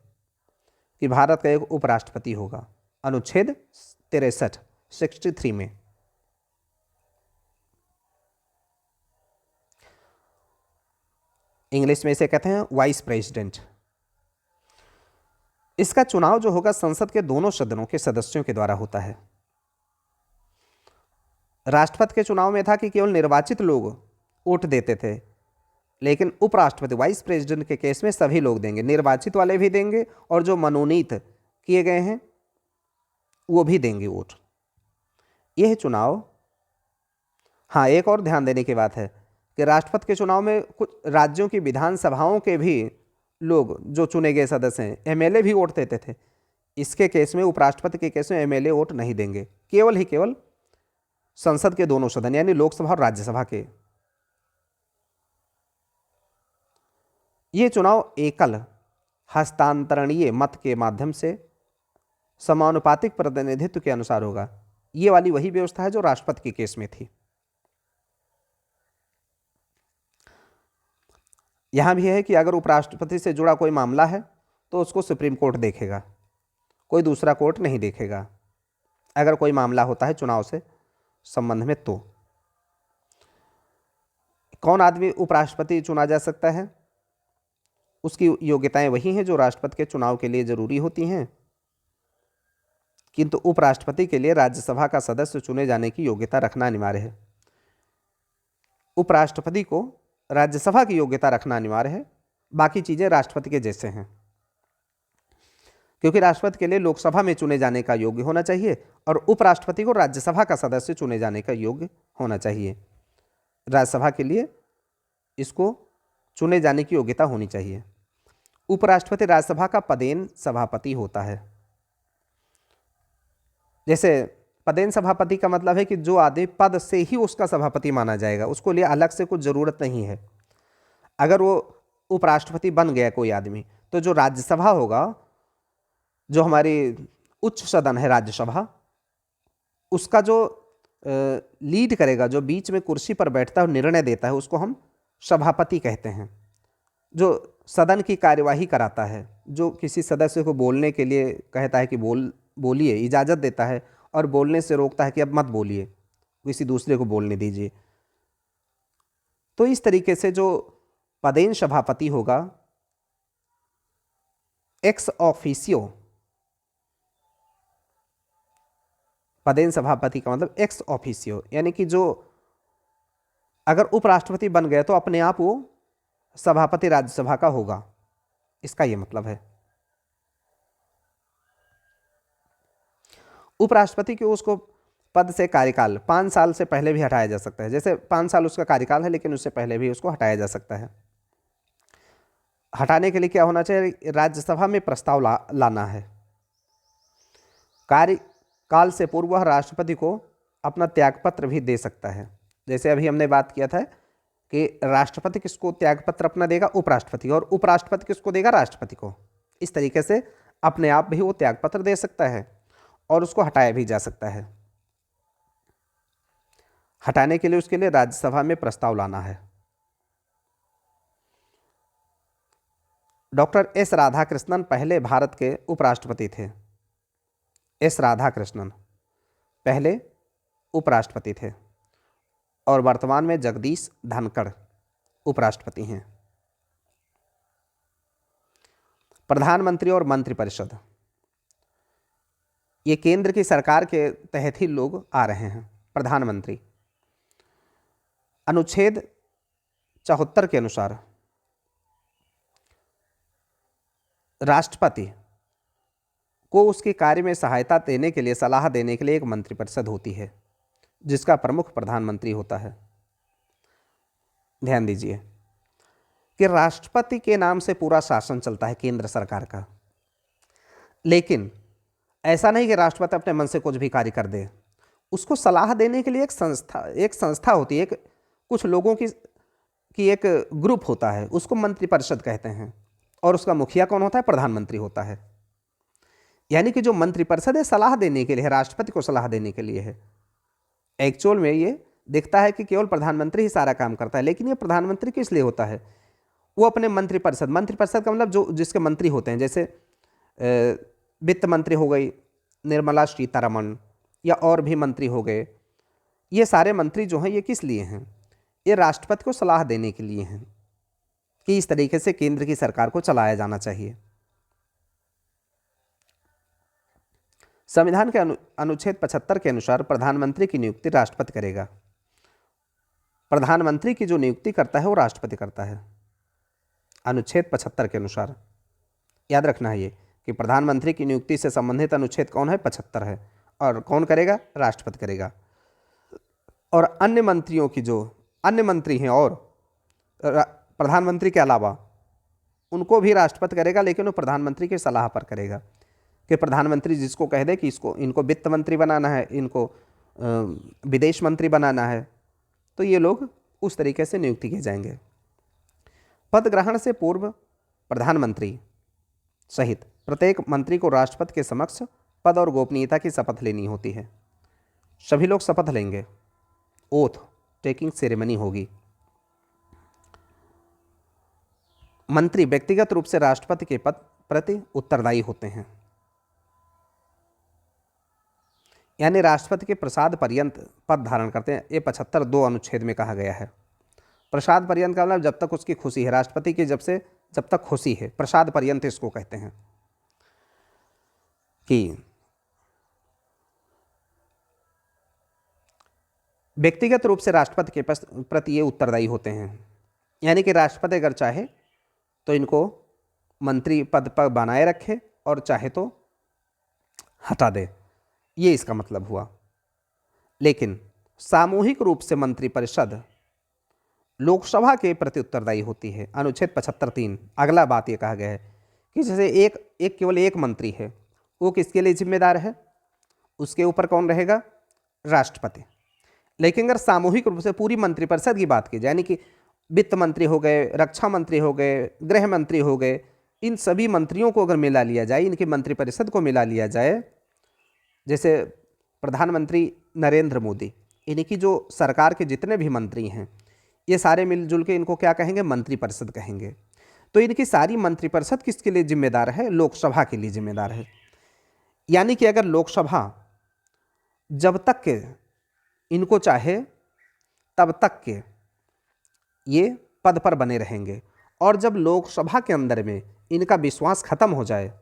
कि भारत का एक उपराष्ट्रपति होगा। अनुच्छेद 63 में। इंग्लिश में इसे कहते हैं वाइस प्रेसिडेंट। इसका चुनाव जो होगा संसद के दोनों सदनों के सदस्यों के द्वारा होता है। राष्ट्रपति के चुनाव में था कि केवल निर्वाचित लोग वोट देते थे, लेकिन उपराष्ट्रपति वाइस प्रेसिडेंट के केस में सभी लोग देंगे, निर्वाचित वाले भी देंगे और जो मनोनीत किए गए हैं वो भी देंगे वोट। यह चुनाव, हाँ एक और ध्यान देने की बात है कि राष्ट्रपति के चुनाव में कुछ राज्यों की विधानसभाओं के भी लोग जो चुने गए सदस्य हैं, एमएलए भी वोट देते थे। इसके केस में, उपराष्ट्रपति के केस में एमएलए वोट नहीं देंगे, केवल संसद के दोनों सदन यानी लोकसभा और राज्यसभा के। ये चुनाव एकल हस्तांतरणीय मत के माध्यम से समानुपातिक प्रतिनिधित्व के अनुसार होगा। ये वाली वही व्यवस्था है जो राष्ट्रपति के केस में थी। यहां भी है कि अगर उपराष्ट्रपति से जुड़ा कोई मामला है तो उसको सुप्रीम कोर्ट देखेगा, कोई दूसरा कोर्ट नहीं देखेगा। अगर कोई मामला होता है चुनाव से संबंध में, तो कौन आदमी उपराष्ट्रपति चुना जा सकता है? उसकी योग्यताएं वही हैं जो राष्ट्रपति के चुनाव के लिए जरूरी होती हैं, किंतु उपराष्ट्रपति के लिए राज्यसभा का सदस्य चुने जाने की योग्यता रखना अनिवार्य है। उपराष्ट्रपति को राज्यसभा की योग्यता रखना अनिवार्य है, बाकी चीजें राष्ट्रपति के जैसे हैं, क्योंकि राष्ट्रपति के लिए लोकसभा में चुने जाने का योग्य होना चाहिए और उपराष्ट्रपति को राज्यसभा का सदस्य चुने जाने का योग्य होना चाहिए। राज्यसभा के लिए इसको चुने जाने की योग्यता होनी चाहिए। उपराष्ट्रपति राज्यसभा का पदेन सभापति होता है। जैसे पदेन सभापति का मतलब है कि जो आदमी पद से ही उसका सभापति माना जाएगा, उसको लिए अलग से कुछ ज़रूरत नहीं है। अगर वो उपराष्ट्रपति बन गया कोई आदमी, तो जो राज्यसभा होगा, जो हमारी उच्च सदन है राज्यसभा, उसका जो लीड करेगा, जो बीच में कुर्सी पर बैठता है और निर्णय देता है, उसको हम सभापति कहते हैं। जो सदन की कार्यवाही कराता है, जो किसी सदस्य को बोलने के लिए कहता है कि बोलिए, इजाज़त देता है और बोलने से रोकता है कि अब मत बोलिए, किसी दूसरे को बोलने दीजिए। तो इस तरीके से जो पदेन सभापति होगा, एक्स ऑफिसियो, पदेन सभापति का मतलब एक्स ऑफिसियो, यानी कि जो अगर उपराष्ट्रपति बन गया तो अपने आप वो सभापति राज्यसभा का होगा, इसका ये मतलब है। उपराष्ट्रपति को उसको पद से कार्यकाल 5 साल से पहले भी हटाया जा सकता है। जैसे 5 साल उसका कार्यकाल है, लेकिन उससे पहले भी उसको हटाया जा सकता है। हटाने के लिए क्या होना चाहिए? राज्यसभा में प्रस्ताव लाना है। कार्यकाल से पूर्व वह राष्ट्रपति को अपना त्यागपत्र भी दे सकता है। जैसे अभी हमने बात किया था कि राष्ट्रपति किसको त्यागपत्र अपना देगा? उपराष्ट्रपति, और उपराष्ट्रपति किसको देगा? राष्ट्रपति को। इस तरीके से अपने आप भी वो त्यागपत्र दे सकता है और उसको हटाया भी जा सकता है। हटाने के लिए उसके लिए राज्यसभा में प्रस्ताव लाना है। डॉक्टर एस राधाकृष्णन पहले भारत के उपराष्ट्रपति थे। एस राधाकृष्णन पहले उपराष्ट्रपति थे और वर्तमान में जगदीश धनखड़ उपराष्ट्रपति हैं। प्रधानमंत्री और मंत्रिपरिषद, ये केंद्र की सरकार के तहत ही लोग आ रहे हैं। प्रधानमंत्री अनुच्छेद 74 के अनुसार राष्ट्रपति को उसके कार्य में सहायता देने के लिए, सलाह देने के लिए एक मंत्रिपरिषद होती है जिसका प्रमुख प्रधानमंत्री होता है। ध्यान दीजिए कि राष्ट्रपति के नाम से पूरा शासन चलता है केंद्र सरकार का, लेकिन ऐसा नहीं कि राष्ट्रपति अपने मन से कुछ भी कार्य कर दे। उसको सलाह देने के लिए एक संस्था होती है, कुछ लोगों की एक ग्रुप होता है, उसको मंत्रिपरिषद कहते हैं। और उसका मुखिया कौन होता है? प्रधानमंत्री होता है। यानी कि जो मंत्रिपरिषद है सलाह देने के लिए है, राष्ट्रपति को सलाह देने के लिए है। एक्चुअल में ये दिखता है कि केवल प्रधानमंत्री ही सारा काम करता है, लेकिन ये प्रधानमंत्री किस लिए होता है? वो अपने मंत्रिपरिषद का मतलब जो जिसके मंत्री होते हैं, जैसे वित्त मंत्री हो गई निर्मला सीतारमण, या और भी मंत्री हो गए। ये सारे मंत्री जो हैं ये किस लिए हैं? ये राष्ट्रपति को सलाह देने के लिए हैं कि इस तरीके से केंद्र की सरकार को चलाया जाना चाहिए। संविधान के अनुच्छेद 75 के अनुसार प्रधानमंत्री की नियुक्ति राष्ट्रपति करेगा। प्रधानमंत्री की जो नियुक्ति करता है वो राष्ट्रपति करता है अनुच्छेद 75 के अनुसार। याद रखना है ये कि प्रधानमंत्री की नियुक्ति से संबंधित अनुच्छेद कौन है? 75 है। और कौन करेगा? राष्ट्रपति करेगा। और अन्य मंत्रियों की, जो अन्य मंत्री हैं और प्रधानमंत्री के अलावा, उनको भी राष्ट्रपति करेगा, लेकिन वो प्रधानमंत्री की सलाह पर करेगा। कि प्रधानमंत्री जिसको कह दे कि इनको वित्त मंत्री बनाना है, इनको विदेश मंत्री बनाना है, तो ये लोग उस तरीके से नियुक्ति किए जाएंगे। पद ग्रहण से पूर्व प्रधानमंत्री सहित प्रत्येक मंत्री को राष्ट्रपति के समक्ष पद और गोपनीयता की शपथ लेनी होती है। सभी लोग शपथ लेंगे, ओथ टेकिंग सेरेमनी होगी। मंत्री व्यक्तिगत रूप से राष्ट्रपति के पद प्रति उत्तरदायी होते हैं। यानी राष्ट्रपति के प्रसाद पर्यंत पद धारण करते हैं। ये 75(2) अनुच्छेद में कहा गया है। प्रसाद पर्यंत का मतलब जब तक उसकी खुशी है, राष्ट्रपति की जब तक खुशी है, प्रसाद पर्यंत इसको कहते हैं। कि व्यक्तिगत रूप से राष्ट्रपति के प्रति ये उत्तरदायी होते हैं। यानी कि राष्ट्रपति अगर चाहे तो इनको मंत्री पद पर बनाए रखे और चाहे तो हटा दे, ये इसका मतलब हुआ। लेकिन सामूहिक रूप से मंत्रिपरिषद लोकसभा के प्रति उत्तरदायी होती है। अनुच्छेद 75(3) अगला बात ये कहा गया है कि जैसे केवल एक मंत्री है, वो किसके लिए जिम्मेदार है? उसके ऊपर कौन रहेगा? राष्ट्रपति। लेकिन अगर सामूहिक रूप से पूरी मंत्रिपरिषद की बात की जाए, यानी कि वित्त मंत्री हो गए, रक्षा मंत्री हो गए, गृह मंत्री हो गए, इन सभी मंत्रियों को अगर मिला लिया जाए, इनकी मंत्रिपरिषद को मिला लिया जाए, जैसे प्रधानमंत्री नरेंद्र मोदी, इनकी जो सरकार के जितने भी मंत्री हैं, ये सारे मिलजुल के इनको क्या कहेंगे? मंत्रिपरिषद कहेंगे। तो इनकी सारी मंत्रिपरिषद किसके लिए जिम्मेदार है? लोकसभा के लिए जिम्मेदार है। यानी कि अगर लोकसभा जब तक के इनको चाहे तब तक के ये पद पर बने रहेंगे, और जब लोकसभा के अंदर में इनका विश्वास खत्म हो जाए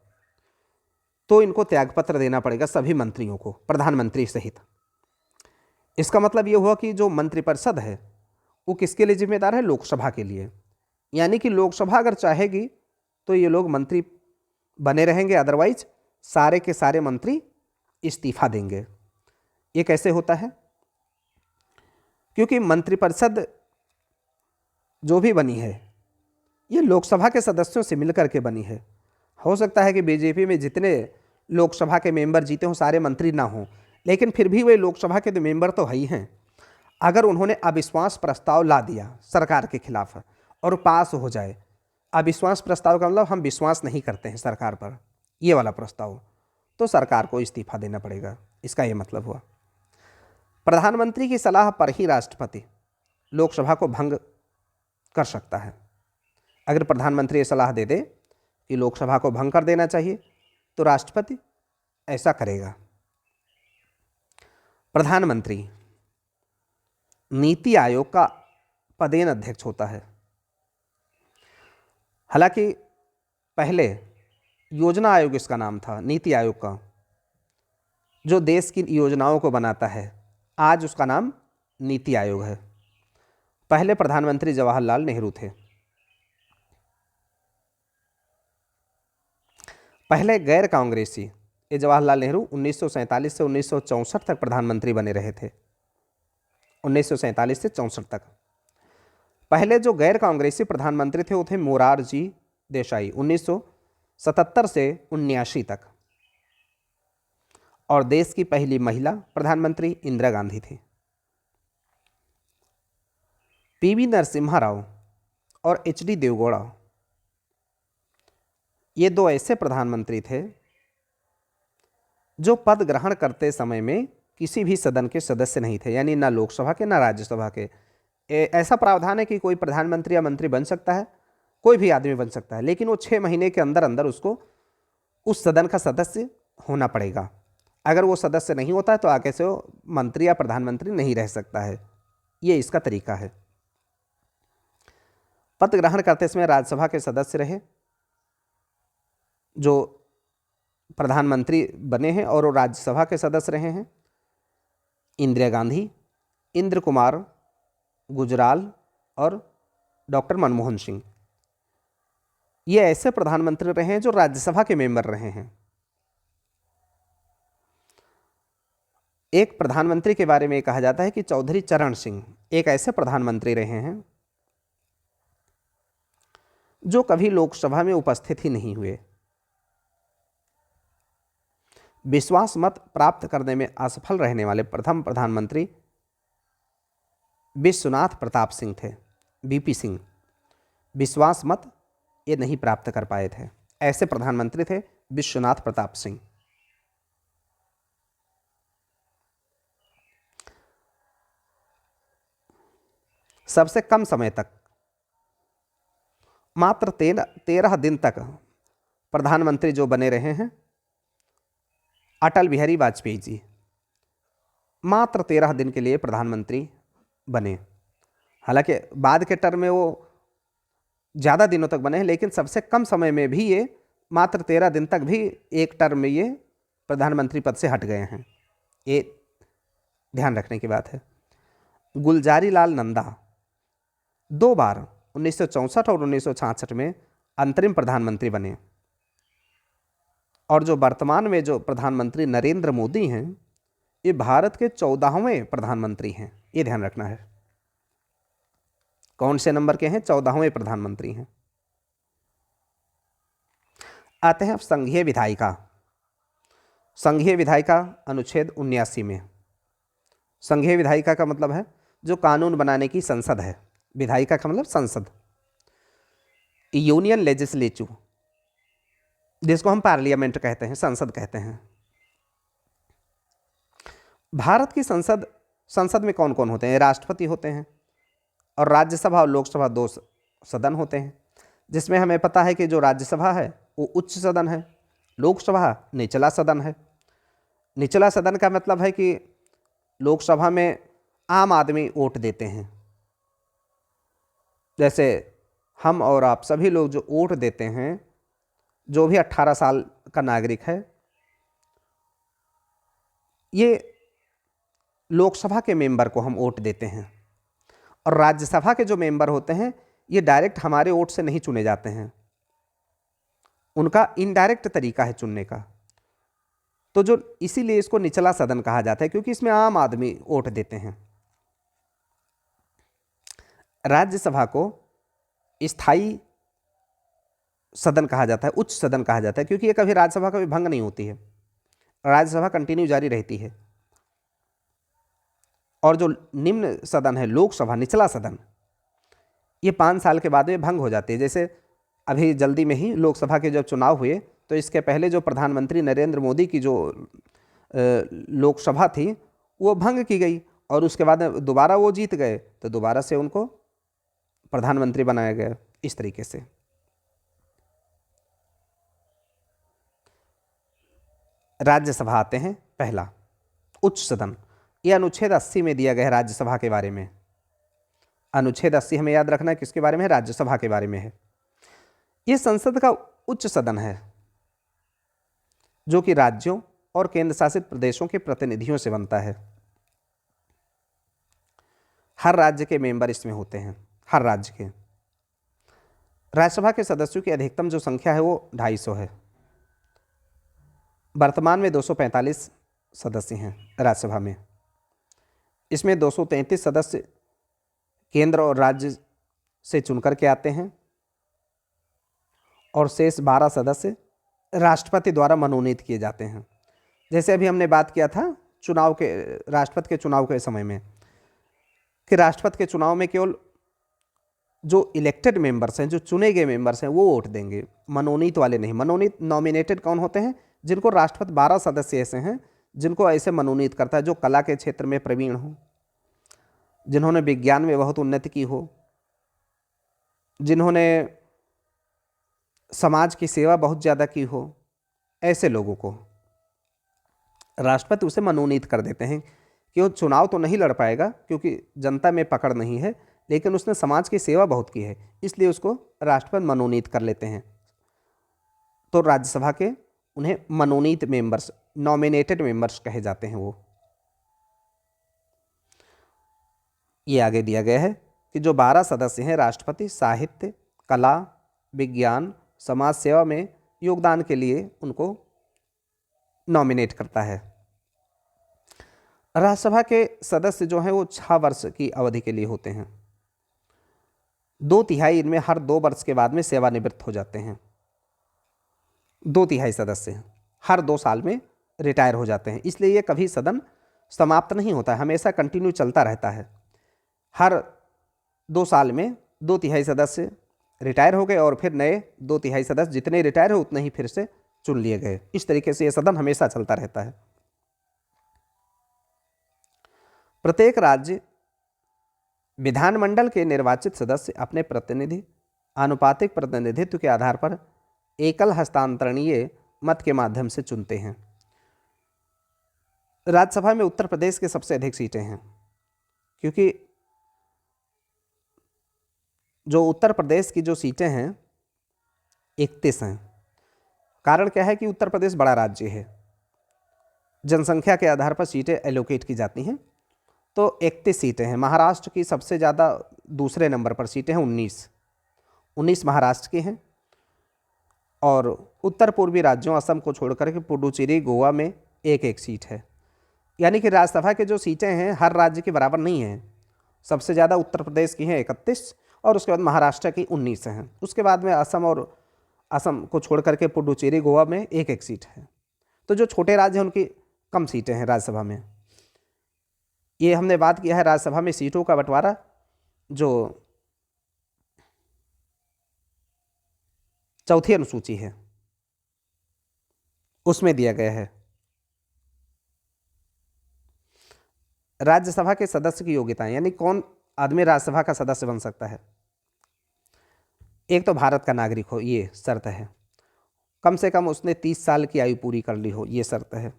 तो इनको त्यागपत्र देना पड़ेगा सभी मंत्रियों को, प्रधानमंत्री सहित। इसका मतलब ये हुआ कि जो मंत्रिपरिषद है वो किसके लिए जिम्मेदार है? लोकसभा के लिए। यानी कि लोकसभा अगर चाहेगी तो ये लोग मंत्री बने रहेंगे, अदरवाइज सारे के सारे मंत्री इस्तीफा देंगे। ये कैसे होता है? क्योंकि मंत्रिपरिषद जो भी बनी है ये लोकसभा के सदस्यों से मिलकर के बनी है। हो सकता है कि बीजेपी में जितने लोकसभा के मेंबर जीते हों सारे मंत्री ना हों, लेकिन फिर भी वे लोकसभा के मेंबर तो है ही हैं। अगर उन्होंने अविश्वास प्रस्ताव ला दिया सरकार के खिलाफ और पास हो जाए, अविश्वास प्रस्ताव का मतलब हम विश्वास नहीं करते हैं सरकार पर, ये वाला प्रस्ताव, तो सरकार को इस्तीफा देना पड़ेगा। इसका ये मतलब हुआ। प्रधानमंत्री की सलाह पर ही राष्ट्रपति लोकसभा को भंग कर सकता है। अगर प्रधानमंत्री ये सलाह दे दे कि लोकसभा को भंग कर देना चाहिए तो राष्ट्रपति ऐसा करेगा। प्रधानमंत्री नीति आयोग का पदेन अध्यक्ष होता है। हालांकि पहले योजना आयोग इसका नाम था, नीति आयोग का, जो देश की योजनाओं को बनाता है, आज उसका नाम नीति आयोग है। पहले प्रधानमंत्री जवाहरलाल नेहरू थे। पहले गैर कांग्रेसी, ये जवाहरलाल नेहरू 1947 से 1964 तक प्रधानमंत्री बने रहे थे। 1947 से 64 तक। पहले जो गैर कांग्रेसी प्रधानमंत्री थे वो थे मोरारजी देसाई, 1977 से 79 तक। और देश की पहली महिला प्रधानमंत्री इंदिरा गांधी थी। पीवी नरसिम्हा राव और एचडी देवगौड़ा, ये दो ऐसे प्रधानमंत्री थे जो पद ग्रहण करते समय में किसी भी सदन के सदस्य नहीं थे, यानी ना लोकसभा के ना राज्यसभा के। ऐसा प्रावधान है कि कोई प्रधानमंत्री या मंत्री बन सकता है, कोई भी आदमी बन सकता है, लेकिन वो 6 महीने के अंदर अंदर उसको उस सदन का सदस्य होना पड़ेगा। अगर वो सदस्य नहीं होता है तो आगे से वो मंत्री या प्रधानमंत्री नहीं रह सकता है। ये इसका तरीका है। पद ग्रहण करते समय राज्यसभा के सदस्य रहे जो प्रधानमंत्री बने हैं, और वो राज्यसभा के सदस्य रहे हैं इंदिरा गांधी, इंद्र कुमार गुजराल और डॉक्टर मनमोहन सिंह। ये ऐसे प्रधानमंत्री रहे हैं जो राज्यसभा के मेंबर रहे हैं। एक प्रधानमंत्री के बारे में कहा जाता है कि चौधरी चरण सिंह एक ऐसे प्रधानमंत्री रहे हैं जो कभी लोकसभा में उपस्थित ही नहीं हुए। विश्वास मत प्राप्त करने में असफल रहने वाले प्रथम प्रधानमंत्री विश्वनाथ प्रताप सिंह थे, बीपी सिंह। विश्वास मत ये नहीं प्राप्त कर पाए थे। ऐसे प्रधानमंत्री थे विश्वनाथ प्रताप सिंह। सबसे कम समय तक, मात्र 13 दिन तक प्रधानमंत्री जो बने रहे हैं अटल बिहारी वाजपेयी जी। मात्र 13 दिन के लिए प्रधानमंत्री बने। हालांकि बाद के टर्म में वो ज़्यादा दिनों तक बने हैं, लेकिन सबसे कम समय में भी ये मात्र 13 दिन तक भी एक टर्म में ये प्रधानमंत्री पद से हट गए हैं। ये ध्यान रखने की बात है। गुलजारी लाल नंदा 2 बार 1964 और 1966 में अंतरिम प्रधानमंत्री बने। और जो वर्तमान में जो प्रधानमंत्री नरेंद्र मोदी हैं, ये भारत के 14वें प्रधानमंत्री हैं। ये ध्यान रखना है। कौन से नंबर के हैं? 14वें प्रधानमंत्री हैं। आते हैं अब संघीय विधायिका। संघीय विधायिका अनुच्छेद 79 में। संघीय विधायिका का मतलब है जो कानून बनाने की संसद है। विधायिका का मतलब संसद, यूनियन लेजिस्लेटिव, जिसको हम पार्लियामेंट कहते हैं, संसद कहते हैं। भारत की संसद में कौन कौन होते हैं? राष्ट्रपति होते हैं और राज्यसभा और लोकसभा 2 सदन होते हैं, जिसमें हमें पता है कि जो राज्यसभा है वो उच्च सदन है, लोकसभा निचला सदन है। निचला सदन का मतलब है कि लोकसभा में आम आदमी वोट देते हैं। जैसे हम और आप सभी लोग जो वोट देते हैं, जो भी 18 साल का नागरिक है, ये लोकसभा के मेंबर को हम वोट देते हैं। और राज्यसभा के जो मेंबर होते हैं ये डायरेक्ट हमारे वोट से नहीं चुने जाते हैं, उनका इनडायरेक्ट तरीका है चुनने का। तो जो इसीलिए इसको निचला सदन कहा जाता है, क्योंकि इसमें आम आदमी वोट देते हैं। राज्यसभा को स्थायी सदन कहा जाता है, उच्च सदन कहा जाता है, क्योंकि ये कभी राज्यसभा का भी भंग नहीं होती है। राज्यसभा कंटिन्यू जारी रहती है। और जो निम्न सदन है लोकसभा, निचला सदन, ये 5 साल के बाद में भंग हो जाती है। जैसे अभी जल्दी में ही लोकसभा के जब चुनाव हुए तो इसके पहले जो प्रधानमंत्री नरेंद्र मोदी की जो लोकसभा थी वो भंग की गई, और उसके बाद दोबारा वो जीत गए तो दोबारा से उनको प्रधानमंत्री बनाया गया। इस तरीके से राज्यसभा आते हैं। पहला, उच्च सदन। यह अनुच्छेद 80 में दिया गया है राज्यसभा के बारे में। अनुच्छेद 80 हमें याद रखना है, किसके बारे में है? राज्यसभा के बारे में है। ये संसद का उच्च सदन है जो कि राज्यों और केंद्र शासित प्रदेशों के प्रतिनिधियों से बनता है। हर राज्य के मेंबर इसमें होते हैं, हर राज्य के। राज्यसभा के सदस्यों की अधिकतम जो संख्या है वो 250 है। वर्तमान में 245 सदस्य हैं राज्यसभा में। इसमें 233 सदस्य केंद्र और राज्य से चुनकर के आते हैं और शेष 12 सदस्य राष्ट्रपति द्वारा मनोनीत किए जाते हैं। जैसे अभी हमने बात किया था चुनाव के, राष्ट्रपति के चुनाव के समय में, कि राष्ट्रपति के चुनाव में केवल जो इलेक्टेड मेंबर्स हैं, जो चुने गए मेंबर्स हैं, वो वोट देंगे, मनोनीत वाले नहीं। मनोनीत, नॉमिनेटेड कौन होते हैं? जिनको राष्ट्रपति 12 सदस्य ऐसे हैं जिनको ऐसे मनोनीत करता है जो कला के क्षेत्र में प्रवीण हो, जिन्होंने विज्ञान में बहुत उन्नति की हो, जिन्होंने समाज की सेवा बहुत ज़्यादा की हो, ऐसे लोगों को राष्ट्रपति उसे मनोनीत कर देते हैं कि वो चुनाव तो नहीं लड़ पाएगा क्योंकि जनता में पकड़ नहीं है, लेकिन उसने समाज की सेवा बहुत की है, इसलिए उसको राष्ट्रपति मनोनीत कर लेते हैं। तो राज्यसभा के उन्हें मनोनीत मेंबर्स, नॉमिनेटेड मेंबर्स कहे जाते हैं। वो ये आगे दिया गया है कि जो 12 सदस्य हैं, राष्ट्रपति साहित्य, कला, विज्ञान, समाज सेवा में योगदान के लिए उनको नॉमिनेट करता है। राज्यसभा के सदस्य जो हैं वो 6 वर्ष की अवधि के लिए होते हैं। 2/3 इनमें हर 2 वर्ष के बाद में सेवानिवृत्त हो जाते हैं। 2/3 सदस्य हर 2 साल में रिटायर हो जाते हैं, इसलिए ये कभी सदन समाप्त नहीं होता है, हमेशा कंटिन्यू चलता रहता है। हर 2 साल में 2/3 सदस्य रिटायर हो गए और फिर नए 2/3 सदस्य जितने रिटायर हो उतने ही फिर से चुन लिए गए। इस तरीके से ये सदन हमेशा चलता रहता है। प्रत्येक राज्य विधानमंडल के निर्वाचित सदस्य अपने प्रतिनिधि आनुपातिक प्रतिनिधित्व के आधार पर एकल हस्तांतरणीय मत के माध्यम से चुनते हैं। राज्यसभा में उत्तर प्रदेश के सबसे अधिक सीटें हैं, क्योंकि जो उत्तर प्रदेश की जो सीटें हैं 31 हैं। कारण क्या है कि उत्तर प्रदेश बड़ा राज्य है, जनसंख्या के आधार पर सीटें एलोकेट की जाती हैं, तो 31 सीटें हैं। महाराष्ट्र की सबसे ज़्यादा दूसरे नंबर पर सीटें हैं, 19 महाराष्ट्र की हैं। और उत्तर पूर्वी राज्यों असम को छोड़कर के पुडुचेरी, गोवा में 1-1 सीट है। यानी कि राज्यसभा के जो सीटें हैं हर राज्य के बराबर नहीं हैं। सबसे ज़्यादा उत्तर प्रदेश की हैं 31 और उसके बाद महाराष्ट्र की 19 हैं। उसके बाद में असम को छोड़ करके पुडुचेरी, गोवा में 1-1 सीट है। तो जो छोटे राज्य हैं उनकी कम सीटें हैं राज्यसभा में। ये हमने बात किया है राज्यसभा में सीटों का बंटवारा जो चौथी अनुसूची है उसमें दिया गया है। राज्यसभा के सदस्य की योग्यताएं, यानी कौन आदमी राज्यसभा का सदस्य बन सकता है। एक तो भारत का नागरिक हो, ये शर्त है। कम से कम उसने 30 साल की आयु पूरी कर ली हो, ये शर्त है।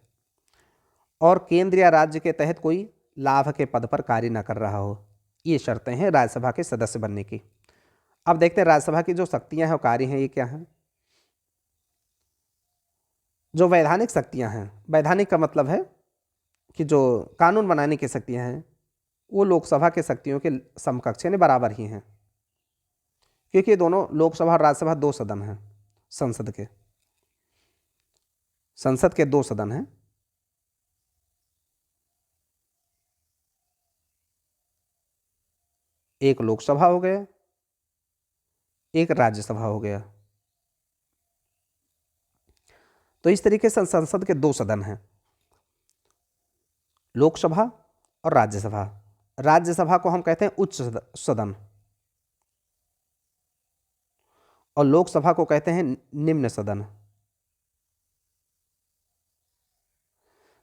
और केंद्र या राज्य के तहत कोई लाभ के पद पर कार्य न कर रहा हो, ये शर्तें हैं राज्यसभा के सदस्य बनने की। अब देखते हैं राज्यसभा की जो शक्तियां हैं और कार्य हैं ये क्या हैं। जो वैधानिक शक्तियां हैं, वैधानिक का मतलब है कि जो कानून बनाने की शक्तियां हैं वो लोकसभा के शक्तियों के समकक्ष यानी बराबर ही हैं, क्योंकि दोनों लोकसभा और राज्यसभा 2 सदन हैं। संसद के 2 सदन हैं। एक लोकसभा हो गया, एक राज्यसभा हो गया। तो इस तरीके से संसद के 2 सदन हैं, लोकसभा और राज्यसभा। राज्यसभा को हम कहते हैं उच्च सदन और लोकसभा को कहते हैं निम्न सदन।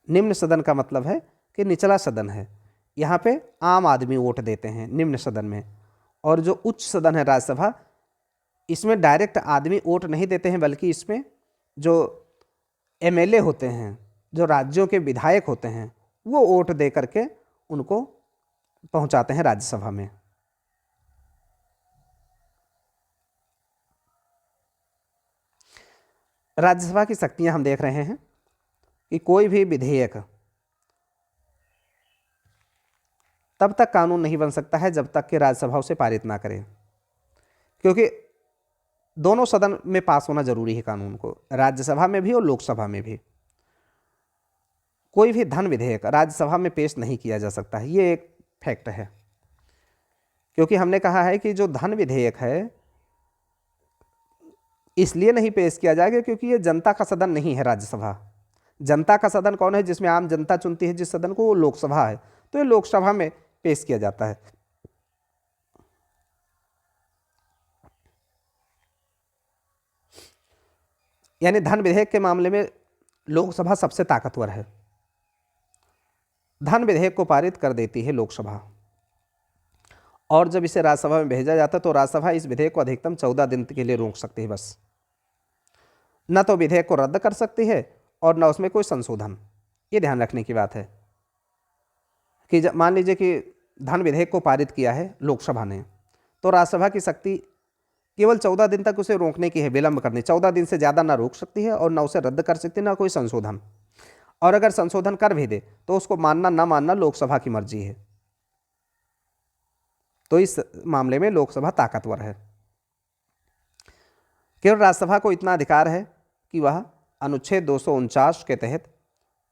निम्न सदन का मतलब है कि निचला सदन है, यहाँ पे आम आदमी वोट देते हैं निम्न सदन में। और जो उच्च सदन है राज्यसभा, इसमें डायरेक्ट आदमी वोट नहीं देते हैं, बल्कि इसमें जो एमएलए होते हैं, जो राज्यों के विधायक होते हैं, वो वोट दे करके उनको पहुंचाते हैं राज्यसभा में। राज्यसभा की शक्तियां हम देख रहे हैं कि कोई भी विधेयक तब तक कानून नहीं बन सकता है जब तक कि राज्यसभा उसे पारित ना करे, क्योंकि दोनों सदन में पास होना जरूरी है कानून को, राज्यसभा में भी और लोकसभा में भी। कोई भी धन विधेयक राज्यसभा में पेश नहीं किया जा सकता है, ये एक फैक्ट है। क्योंकि हमने कहा है कि जो धन विधेयक है इसलिए नहीं पेश किया जाएगा क्योंकि ये जनता का सदन नहीं है राज्यसभा। जनता का सदन कौन है? जिसमें आम जनता चुनती है जिस सदन को, वो लोकसभा है। तो ये लोकसभा में पेश किया जाता है। यानी धन विधेयक के मामले में लोकसभा सबसे ताकतवर है। धन विधेयक को पारित कर देती है लोकसभा, और जब इसे राज्यसभा में भेजा जाता है तो राज्यसभा इस विधेयक को अधिकतम 14 दिन के लिए रोक सकती है बस। न तो विधेयक को रद्द कर सकती है और न उसमें कोई संशोधन। ये ध्यान रखने की बात है कि मान लीजिए कि धन विधेयक को पारित किया है लोकसभा ने, तो राज्यसभा की शक्ति केवल 14 दिन तक उसे रोकने की है, विलंब करने। 14 दिन से ज़्यादा ना रोक सकती है और ना उसे रद्द कर सकती है, ना कोई संशोधन। और अगर संशोधन कर भी दे तो उसको मानना ना मानना लोकसभा की मर्जी है। तो इस मामले में लोकसभा ताकतवर है। केवल राज्यसभा को इतना अधिकार है कि वह अनुच्छेद 249 के तहत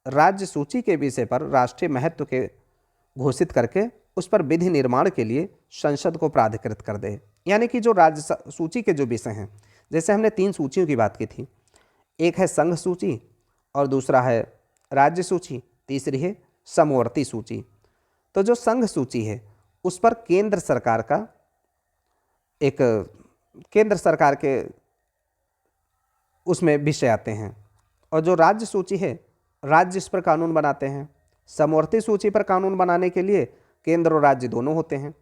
राज्य सूची के विषय पर राष्ट्रीय महत्व के घोषित करके उस पर विधि निर्माण के लिए संसद को प्राधिकृत कर दे। यानी कि जो राज्य सूची के जो विषय हैं, जैसे हमने 3 सूचियों की बात की थी, एक है संघ सूची और दूसरा है राज्य सूची, तीसरी है समवर्ती सूची। तो जो संघ सूची है उस पर केंद्र सरकार का केंद्र सरकार के उसमें विषय आते हैं, और जो राज्य सूची है राज्य इस पर कानून बनाते हैं। समवर्ती सूची पर कानून बनाने के लिए केंद्र और राज्य दोनों होते हैं।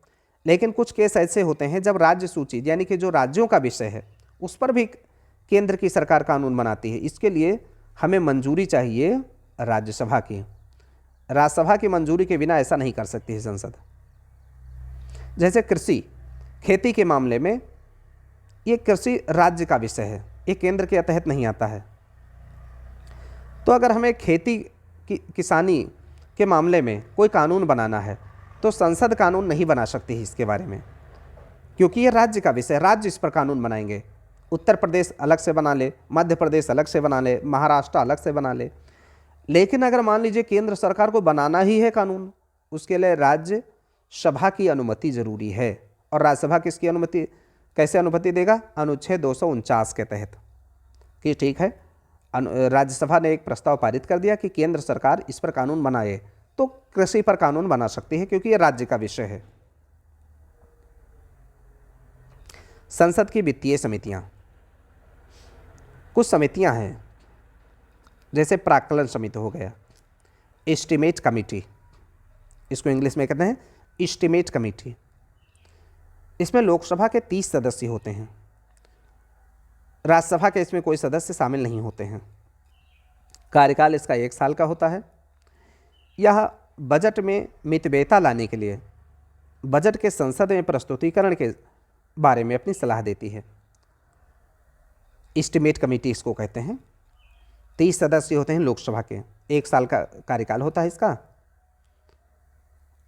लेकिन कुछ केस ऐसे होते हैं जब राज्य सूची यानी कि जो राज्यों का विषय है उस पर भी केंद्र की सरकार कानून बनाती है। इसके लिए हमें मंजूरी चाहिए राज्यसभा की। राज्यसभा की मंजूरी के बिना ऐसा नहीं कर सकती है संसद। जैसे कृषि, खेती के मामले में ये कृषि राज्य का विषय है, ये केंद्र के तहत नहीं आता है। तो अगर हमें खेती की किसानी के मामले में कोई कानून बनाना है तो संसद कानून नहीं बना सकती है इसके बारे में, क्योंकि ये राज्य का विषय, राज्य इस पर कानून बनाएंगे। उत्तर प्रदेश अलग से बना ले, मध्य प्रदेश अलग से बना ले, महाराष्ट्र अलग से बना ले। लेकिन अगर मान लीजिए केंद्र सरकार को बनाना ही है कानून, उसके लिए राज्य सभा की अनुमति जरूरी है। और राज्यसभा किसकी अनुमति, कैसे अनुमति देगा? अनुच्छेद 249 के तहत कि ठीक है, राज्यसभा ने एक प्रस्ताव पारित कर दिया कि केंद्र सरकार इस पर कानून बनाए, तो कृषि पर कानून बना सकती है क्योंकि यह राज्य का विषय है। संसद की वित्तीय समितियां, कुछ समितियां हैं जैसे प्राक्कलन समिति हो गया, एस्टिमेट कमेटी, इसको इंग्लिश में कहते हैं एस्टिमेट कमेटी। इसमें लोकसभा के 30 सदस्य होते हैं, राज्यसभा के इसमें कोई सदस्य शामिल नहीं होते हैं। कार्यकाल इसका 1 साल का होता है। यह बजट में मितव्ययता लाने के लिए बजट के संसद में प्रस्तुतिकरण के बारे में अपनी सलाह देती है। एस्टिमेट कमेटी इसको कहते हैं। 30 सदस्य होते हैं लोकसभा के, 1 साल का कार्यकाल होता है इसका,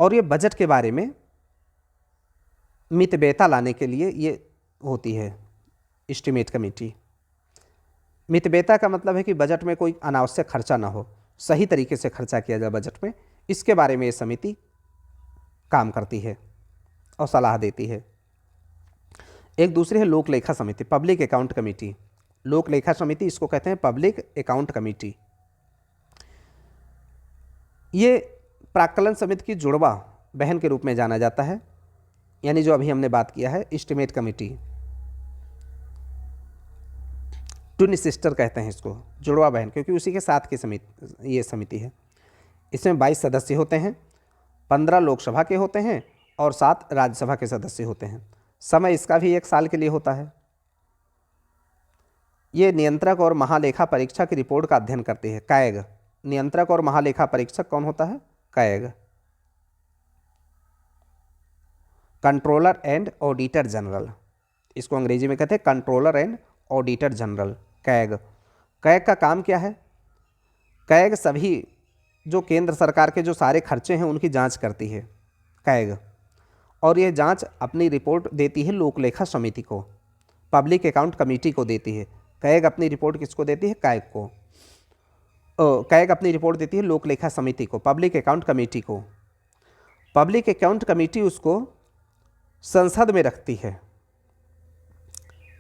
और ये बजट के बारे में मितव्ययता लाने के लिए ये होती है एस्टिमेट कमेटी। मितव्ययता का मतलब है कि बजट में कोई अनावश्यक खर्चा ना हो, सही तरीके से खर्चा किया जाए बजट में, इसके बारे में ये समिति काम करती है और सलाह देती है। एक दूसरी है लोक लेखा समिति, पब्लिक अकाउंट कमेटी। लोक लेखा समिति इसको कहते हैं पब्लिक अकाउंट कमेटी। ये प्राक्कलन समिति की जुड़वा बहन के रूप में जाना जाता है, यानी जो अभी हमने बात किया है एस्टिमेट कमेटी, ट्विन सिस्टर कहते हैं इसको, जुड़वा बहन, क्योंकि उसी के साथ की समिति ये समिति है। इसमें 22 सदस्य होते हैं, 15 लोकसभा के होते हैं और 7 राज्यसभा के सदस्य होते हैं। समय इसका भी 1 साल के लिए होता है। ये नियंत्रक और महालेखा परीक्षक की रिपोर्ट का अध्ययन करती है। कैग, नियंत्रक और महालेखा परीक्षक कौन होता है? CAG, controller and auditor general, इसको अंग्रेजी में कहते हैं controller and auditor general, CAG. CAG का काम क्या है? कैग सभी जो केंद्र सरकार के जो सारे खर्चे हैं उनकी जांच करती है कैग, और ये जांच अपनी रिपोर्ट देती है लोक लेखा समिति को, पब्लिक अकाउंट कमेटी को देती है। कैग अपनी रिपोर्ट किसको देती है? कैग को। कैग अपनी रिपोर्ट देती है लोक लेखा समिति को, पब्लिक अकाउंट कमेटी को। पब्लिक अकाउंट कमेटी उसको संसद में रखती है।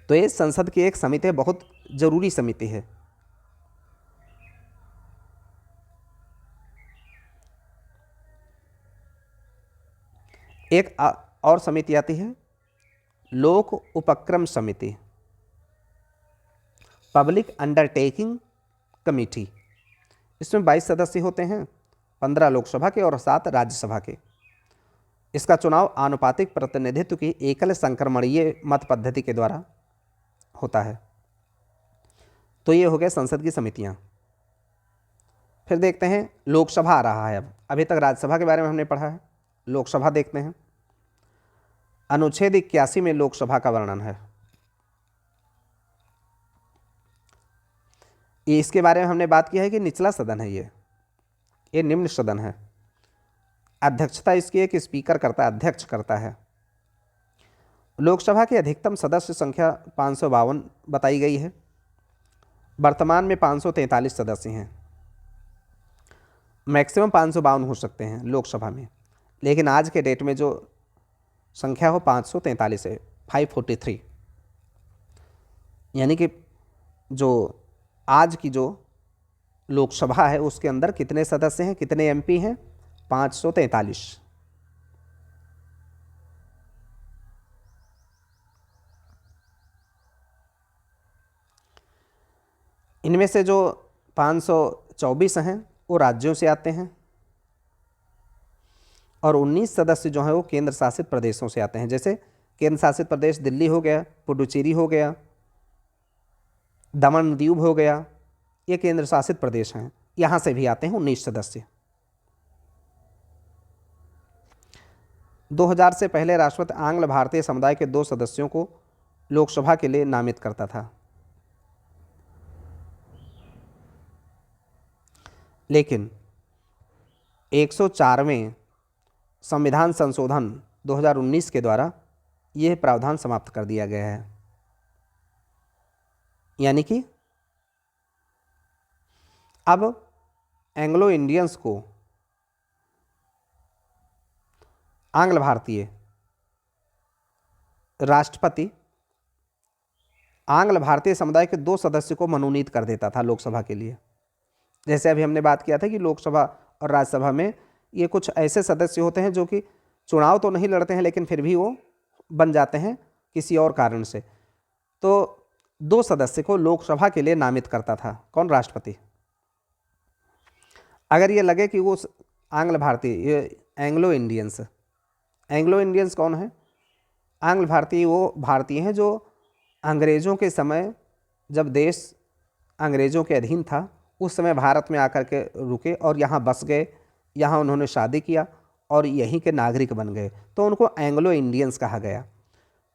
तो ये संसद की एक समिति है, बहुत जरूरी समिति है। एक और समिति आती है लोक उपक्रम समिति, पब्लिक अंडरटेकिंग कमेटी। इसमें 22 सदस्य होते हैं, 15 लोकसभा के और 7 राज्यसभा के। इसका चुनाव आनुपातिक प्रतिनिधित्व की एकल संक्रमणीय मत पद्धति के द्वारा होता है। तो ये हो गए संसद की समितियां। फिर देखते हैं लोकसभा आ रहा है। अब अभी तक राज्यसभा के बारे में हमने पढ़ा है, लोकसभा देखते हैं। अनुच्छेद 81 में लोकसभा का वर्णन है। इसके बारे में हमने बात की है कि निचला सदन है, ये निम्न सदन है। अध्यक्षता इसकी एक स्पीकर करता है, अध्यक्ष करता है। लोकसभा की अधिकतम सदस्य संख्या 552 बताई गई है। वर्तमान में 543 सदस्य हैं, मैक्सिमम 552 हो सकते हैं लोकसभा में, लेकिन आज के डेट में जो संख्या हो 543 है, 543। यानी कि जो आज की जो लोकसभा है उसके अंदर कितने सदस्य हैं, कितने एमपी हैं? 543। इनमें से जो 524 हैं वो राज्यों से आते हैं और 19 सदस्य जो हैं वो केंद्र शासित प्रदेशों से आते हैं। जैसे केंद्र शासित प्रदेश दिल्ली हो गया, पुडुचेरी हो गया, दमन दीव हो गया, ये केंद्र शासित प्रदेश हैं, यहाँ से भी आते हैं 19 सदस्य। 2000 से पहले राष्ट्रपति आंग्ल भारतीय समुदाय के 2 सदस्यों को लोकसभा के लिए नामित करता था, लेकिन 104वें संविधान संशोधन 2019 के द्वारा यह प्रावधान समाप्त कर दिया गया है। यानी कि अब एंग्लो इंडियंस को आंग्ल भारतीय राष्ट्रपति आंग्ल भारतीय समुदाय के 2 सदस्य को मनोनीत कर देता था लोकसभा के लिए। जैसे अभी हमने बात किया था कि लोकसभा और राज्यसभा में ये कुछ ऐसे सदस्य होते हैं जो कि चुनाव तो नहीं लड़ते हैं, लेकिन फिर भी वो बन जाते हैं किसी और कारण से। तो 2 सदस्य को लोकसभा के लिए नामित करता था कौन? राष्ट्रपति। अगर ये लगे कि वो आंग्ल भारतीय, ये एंग्लो इंडियंस कौन है? आंग्ल भारतीय वो भारतीय हैं जो अंग्रेज़ों के समय, जब देश अंग्रेज़ों के अधीन था, उस समय भारत में आकर के रुके और यहाँ बस गए, यहाँ उन्होंने शादी किया और यहीं के नागरिक बन गए, तो उनको एंग्लो इंडियंस कहा गया।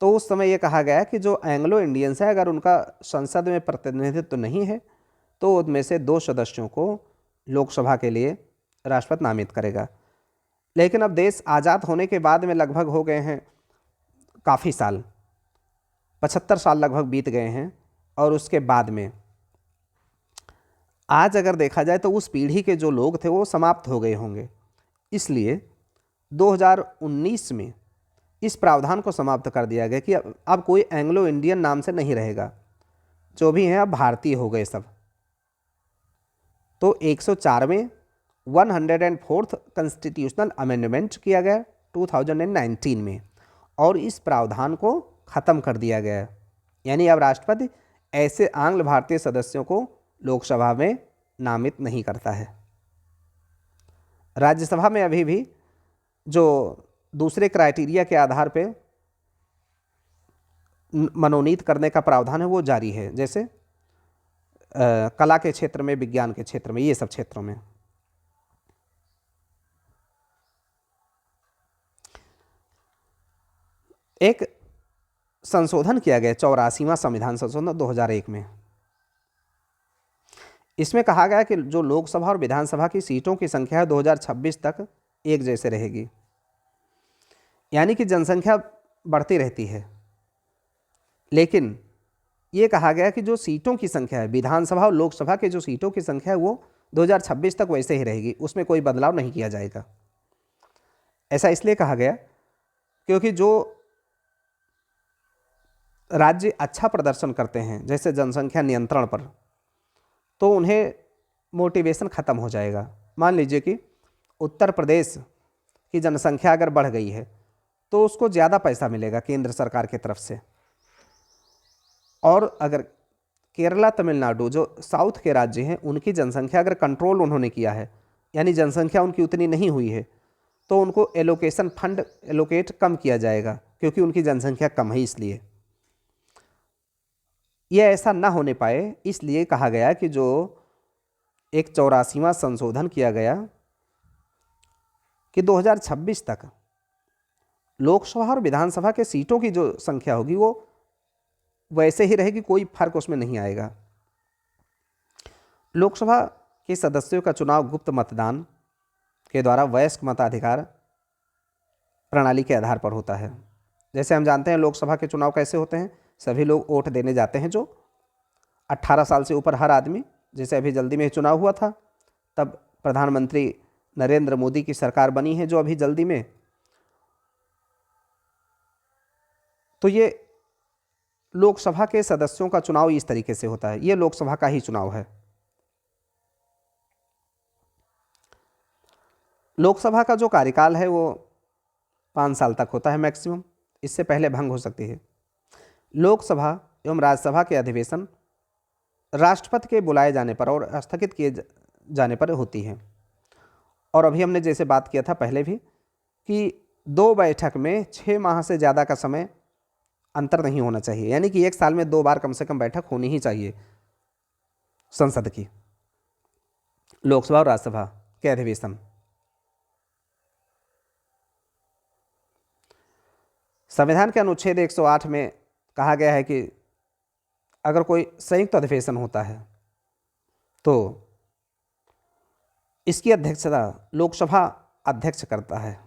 तो उस समय ये कहा गया कि जो एंग्लो इंडियंस है, अगर उनका संसद में प्रतिनिधित्व तो नहीं है, तो उनमें से 2 सदस्यों को लोकसभा के लिए राष्ट्रपति नामित करेगा। लेकिन अब देश आज़ाद होने के बाद में लगभग हो गए हैं काफ़ी साल, 75 साल लगभग बीत गए हैं, और उसके बाद में आज अगर देखा जाए तो उस पीढ़ी के जो लोग थे वो समाप्त हो गए होंगे। इसलिए 2019 में इस प्रावधान को समाप्त कर दिया गया कि अब कोई एंग्लो इंडियन नाम से नहीं रहेगा, जो भी हैं अब भारतीय हो गए सब। तो 104वें 104th कॉन्स्टिट्यूशनल अमेंडमेंट किया गया 2019 में, और इस प्रावधान को ख़त्म कर दिया गया। यानी अब राष्ट्रपति ऐसे आंग्ल भारतीय सदस्यों को लोकसभा में नामित नहीं करता है। राज्यसभा में अभी भी जो दूसरे क्राइटेरिया के आधार पे मनोनीत करने का प्रावधान है वो जारी है, जैसे कला के क्षेत्र में, विज्ञान के क्षेत्र में, ये सब क्षेत्रों में। एक संशोधन किया गया 84वां संविधान संशोधन 2001 में। इसमें कहा गया कि जो लोकसभा और विधानसभा की सीटों की संख्या है 2026 तक एक जैसे रहेगी, यानी कि जनसंख्या बढ़ती रहती है, लेकिन ये कहा गया कि जो सीटों की संख्या है विधानसभा और लोकसभा के जो सीटों की संख्या है वो 2026 तक वैसे ही रहेगी, उसमें कोई बदलाव नहीं किया जाएगा। ऐसा इसलिए कहा गया क्योंकि जो राज्य अच्छा प्रदर्शन करते हैं जैसे जनसंख्या नियंत्रण पर, तो उन्हें मोटिवेशन ख़त्म हो जाएगा। मान लीजिए कि उत्तर प्रदेश की जनसंख्या अगर बढ़ गई है तो उसको ज़्यादा पैसा मिलेगा केंद्र सरकार की तरफ से, और अगर केरला तमिलनाडु जो साउथ के राज्य हैं उनकी जनसंख्या अगर कंट्रोल उन्होंने किया है, यानी जनसंख्या उनकी उतनी नहीं हुई है, तो उनको एलोकेशन फंड एलोकेट कम किया जाएगा क्योंकि उनकी जनसंख्या कम है। इसलिए यह ऐसा ना होने पाए, इसलिए कहा गया कि जो एक 84वां संशोधन किया गया कि 2026 तक लोकसभा और विधानसभा के सीटों की जो संख्या होगी वो वैसे ही रहेगी, कोई फर्क उसमें नहीं आएगा। लोकसभा के सदस्यों का चुनाव गुप्त मतदान के द्वारा वयस्क मताधिकार प्रणाली के आधार पर होता है। जैसे हम जानते हैं लोकसभा के चुनाव कैसे होते हैं, सभी लोग वोट देने जाते हैं जो 18 साल से ऊपर हर आदमी, जैसे अभी जल्दी में चुनाव हुआ था तब प्रधानमंत्री नरेंद्र मोदी की सरकार बनी है जो अभी जल्दी में, तो ये लोकसभा के सदस्यों का चुनाव इस तरीके से होता है। ये लोकसभा का ही चुनाव है। लोकसभा का जो कार्यकाल है वो 5 साल तक होता है मैक्सिमम, इससे पहले भंग हो सकती है। लोकसभा एवं राज्यसभा के अधिवेशन राष्ट्रपति के बुलाए जाने पर और स्थगित किए जाने पर होती है। और अभी हमने जैसे बात किया था पहले भी कि 2 बैठक में 6 माह से ज़्यादा का समय अंतर नहीं होना चाहिए, यानी कि 1 साल में 2 बार कम से कम बैठक होनी ही चाहिए संसद की, लोकसभा और राज्यसभा के अधिवेशन। संविधान के अनुच्छेद 108 में कहा गया है कि अगर कोई संयुक्त अधिवेशन होता है तो इसकी अध्यक्षता लोकसभा अध्यक्ष करता है।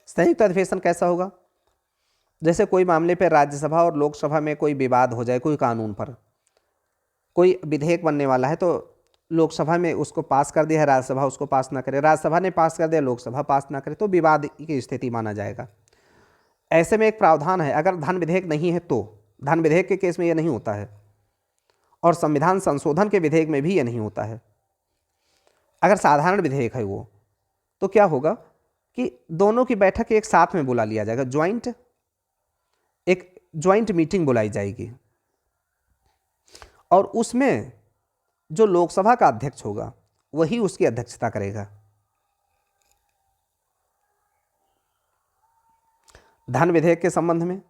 संयुक्त अधिवेशन कैसा होगा? जैसे कोई मामले पर राज्यसभा और लोकसभा में कोई विवाद हो जाए, कोई कानून पर कोई विधेयक बनने वाला है तो लोकसभा में उसको पास कर दिया है, राज्यसभा उसको पास ना करे, राज्यसभा ने पास कर दिया, लोकसभा पास ना करे, तो विवाद की स्थिति माना जाएगा। ऐसे में एक प्रावधान है, अगर धन विधेयक नहीं है तो, धन विधेयक के केस में यह नहीं होता है और संविधान संशोधन के विधेयक में भी यह नहीं होता है। अगर साधारण विधेयक है वो, तो क्या होगा कि दोनों की बैठक एक साथ में बुला लिया जाएगा, एक ज्वाइंट मीटिंग बुलाई जाएगी और उसमें जो लोकसभा का अध्यक्ष होगा वही उसकी अध्यक्षता करेगा। धन विधेयक के संबंध में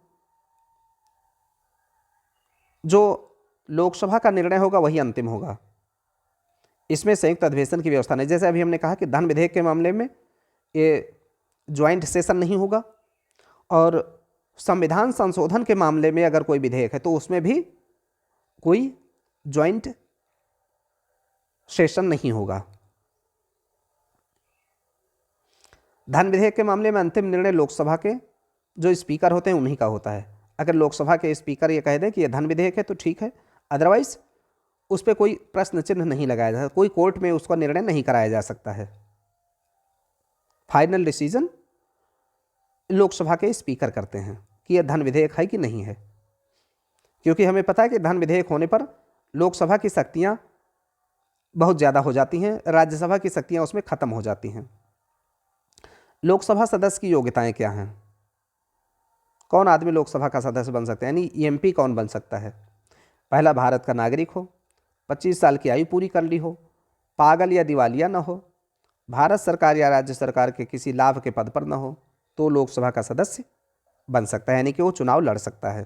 जो लोकसभा का निर्णय होगा वही अंतिम होगा, इसमें संयुक्त अधिवेशन की व्यवस्था नहीं। जैसे अभी हमने कहा कि धन विधेयक के मामले में ये ज्वाइंट सेशन नहीं होगा, और संविधान संशोधन के मामले में अगर कोई विधेयक है तो उसमें भी कोई ज्वाइंट सेशन नहीं होगा। धन विधेयक के मामले में अंतिम निर्णय लोकसभा के जो स्पीकर होते हैं उन्हीं का होता है। अगर लोकसभा के स्पीकर ये कह दें कि यह धन विधेयक है तो ठीक है, अदरवाइज उस पर कोई प्रश्न चिन्ह नहीं लगाया जा सकता, कोई कोर्ट में उसका निर्णय नहीं कराया जा सकता है। फाइनल डिसीजन लोकसभा के स्पीकर करते हैं कि यह धन विधेयक है कि नहीं है, क्योंकि हमें पता है कि धन विधेयक होने पर लोकसभा की शक्तियां बहुत ज़्यादा हो जाती हैं, राज्यसभा की शक्तियां उसमें ख़त्म हो जाती हैं। लोकसभा सदस्य की योग्यताएं क्या हैं? कौन आदमी लोकसभा का सदस्य बन सकता है, यानी एमपी कौन बन सकता है? पहला, भारत का नागरिक हो, 25 साल की आयु पूरी कर ली हो, पागल या दिवालिया न हो, भारत सरकार या राज्य सरकार के किसी लाभ के पद पर न हो, तो लोकसभा का सदस्य बन सकता है, यानी कि वो चुनाव लड़ सकता है।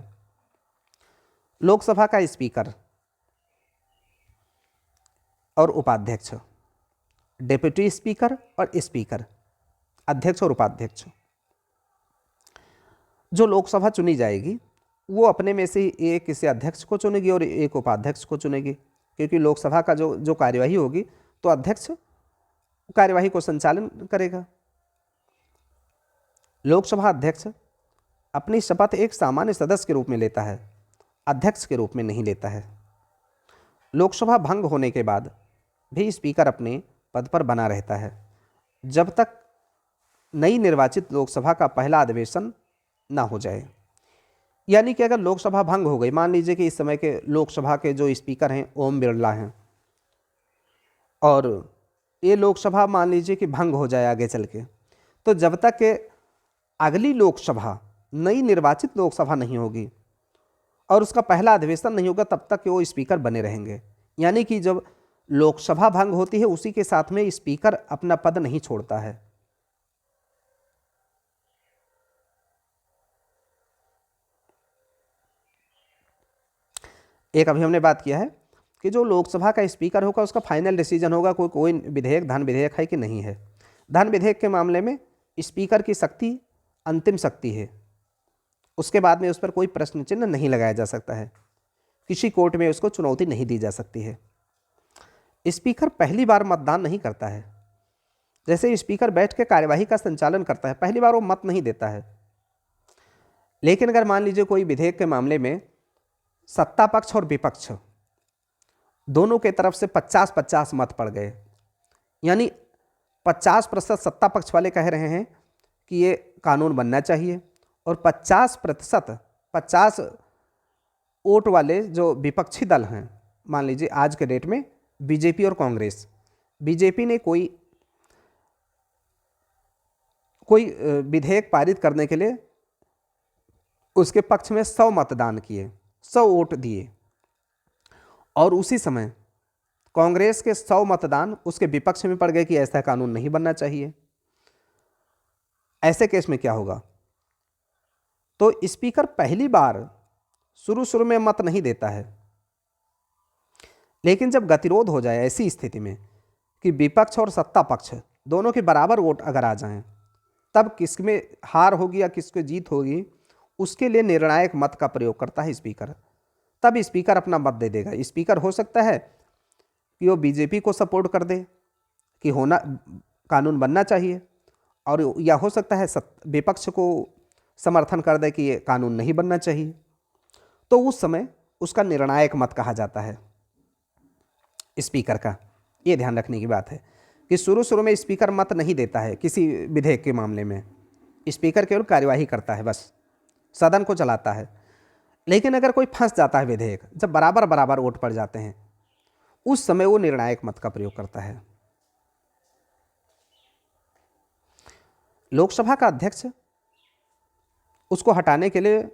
लोकसभा का स्पीकर और उपाध्यक्ष, डिप्टी स्पीकर और स्पीकर, अध्यक्ष और उपाध्यक्ष। जो लोकसभा चुनी जाएगी वो अपने में से एक किसी अध्यक्ष को चुनेगी और एक उपाध्यक्ष को चुनेगी, क्योंकि लोकसभा का जो जो कार्यवाही होगी तो अध्यक्ष कार्यवाही को संचालन करेगा। लोकसभा अध्यक्ष अपनी शपथ एक सामान्य सदस्य के रूप में लेता है, अध्यक्ष के रूप में नहीं लेता है। लोकसभा भंग होने के बाद भी स्पीकर अपने पद पर बना रहता है जब तक नई निर्वाचित लोकसभा का पहला अधिवेशन ना हो जाए। यानी कि अगर लोकसभा भंग हो गई, मान लीजिए कि इस समय के लोकसभा के जो स्पीकर हैं ओम बिरला हैं, और ये लोकसभा मान लीजिए कि भंग हो जाए आगे चल के, तो जब तक के अगली लोकसभा नई निर्वाचित लोकसभा नहीं होगी और उसका पहला अधिवेशन नहीं होगा, तब तक वो स्पीकर बने रहेंगे। यानी कि जब लोकसभा भंग होती है उसी के साथ में स्पीकर अपना पद नहीं छोड़ता है। एक अभी हमने बात किया है कि जो लोकसभा का स्पीकर होगा उसका फाइनल डिसीजन होगा कोई विधेयक धन विधेयक है कि नहीं है। धन विधेयक के मामले में स्पीकर की शक्ति अंतिम शक्ति है, उसके बाद में उस पर कोई प्रश्न चिन्ह नहीं लगाया जा सकता है, किसी कोर्ट में उसको चुनौती नहीं दी जा सकती है। स्पीकर पहली बार मतदान नहीं करता है। जैसे स्पीकर बैठ के कार्यवाही का संचालन करता है, पहली बार वो मत नहीं देता है। लेकिन अगर मान लीजिए कोई विधेयक के मामले में सत्ता पक्ष और विपक्ष दोनों के तरफ से 50-50 मत पड़ गए, यानी 50% सत्ता पक्ष वाले कह रहे हैं कि ये कानून बनना चाहिए और 50% वोट वाले जो विपक्षी दल हैं, मान लीजिए आज के डेट में बीजेपी और कांग्रेस, बीजेपी ने कोई विधेयक पारित करने के लिए उसके पक्ष में 100 मतदान किए, 100 वोट दिए, और उसी समय कांग्रेस के 100 मतदान उसके विपक्ष में पड़ गए कि ऐसा कानून नहीं बनना चाहिए। ऐसे केस में क्या होगा? तो स्पीकर पहली बार शुरू में मत नहीं देता है, लेकिन जब गतिरोध हो जाए ऐसी स्थिति में कि विपक्ष और सत्ता पक्ष दोनों के बराबर वोट अगर आ जाएं, तब किसमें हार होगी या किसको जीत होगी, उसके लिए निर्णायक मत का प्रयोग करता है स्पीकर। तब स्पीकर अपना मत दे देगा। स्पीकर हो सकता है कि वो बीजेपी को सपोर्ट कर दे कि कानून बनना चाहिए, और या हो सकता है विपक्ष को समर्थन कर दे कि ये कानून नहीं बनना चाहिए। तो उस समय उसका निर्णायक मत कहा जाता है स्पीकर का। ये ध्यान रखने की बात है कि शुरू में स्पीकर मत नहीं देता है किसी विधेयक के मामले में, स्पीकर केवल कार्यवाही करता है, बस सदन को चलाता है। लेकिन अगर कोई फंस जाता है विधेयक, जब बराबर वोट पड़ जाते हैं, उस समय वो निर्णायक मत का प्रयोग करता है। लोकसभा का अध्यक्ष, उसको हटाने के लिए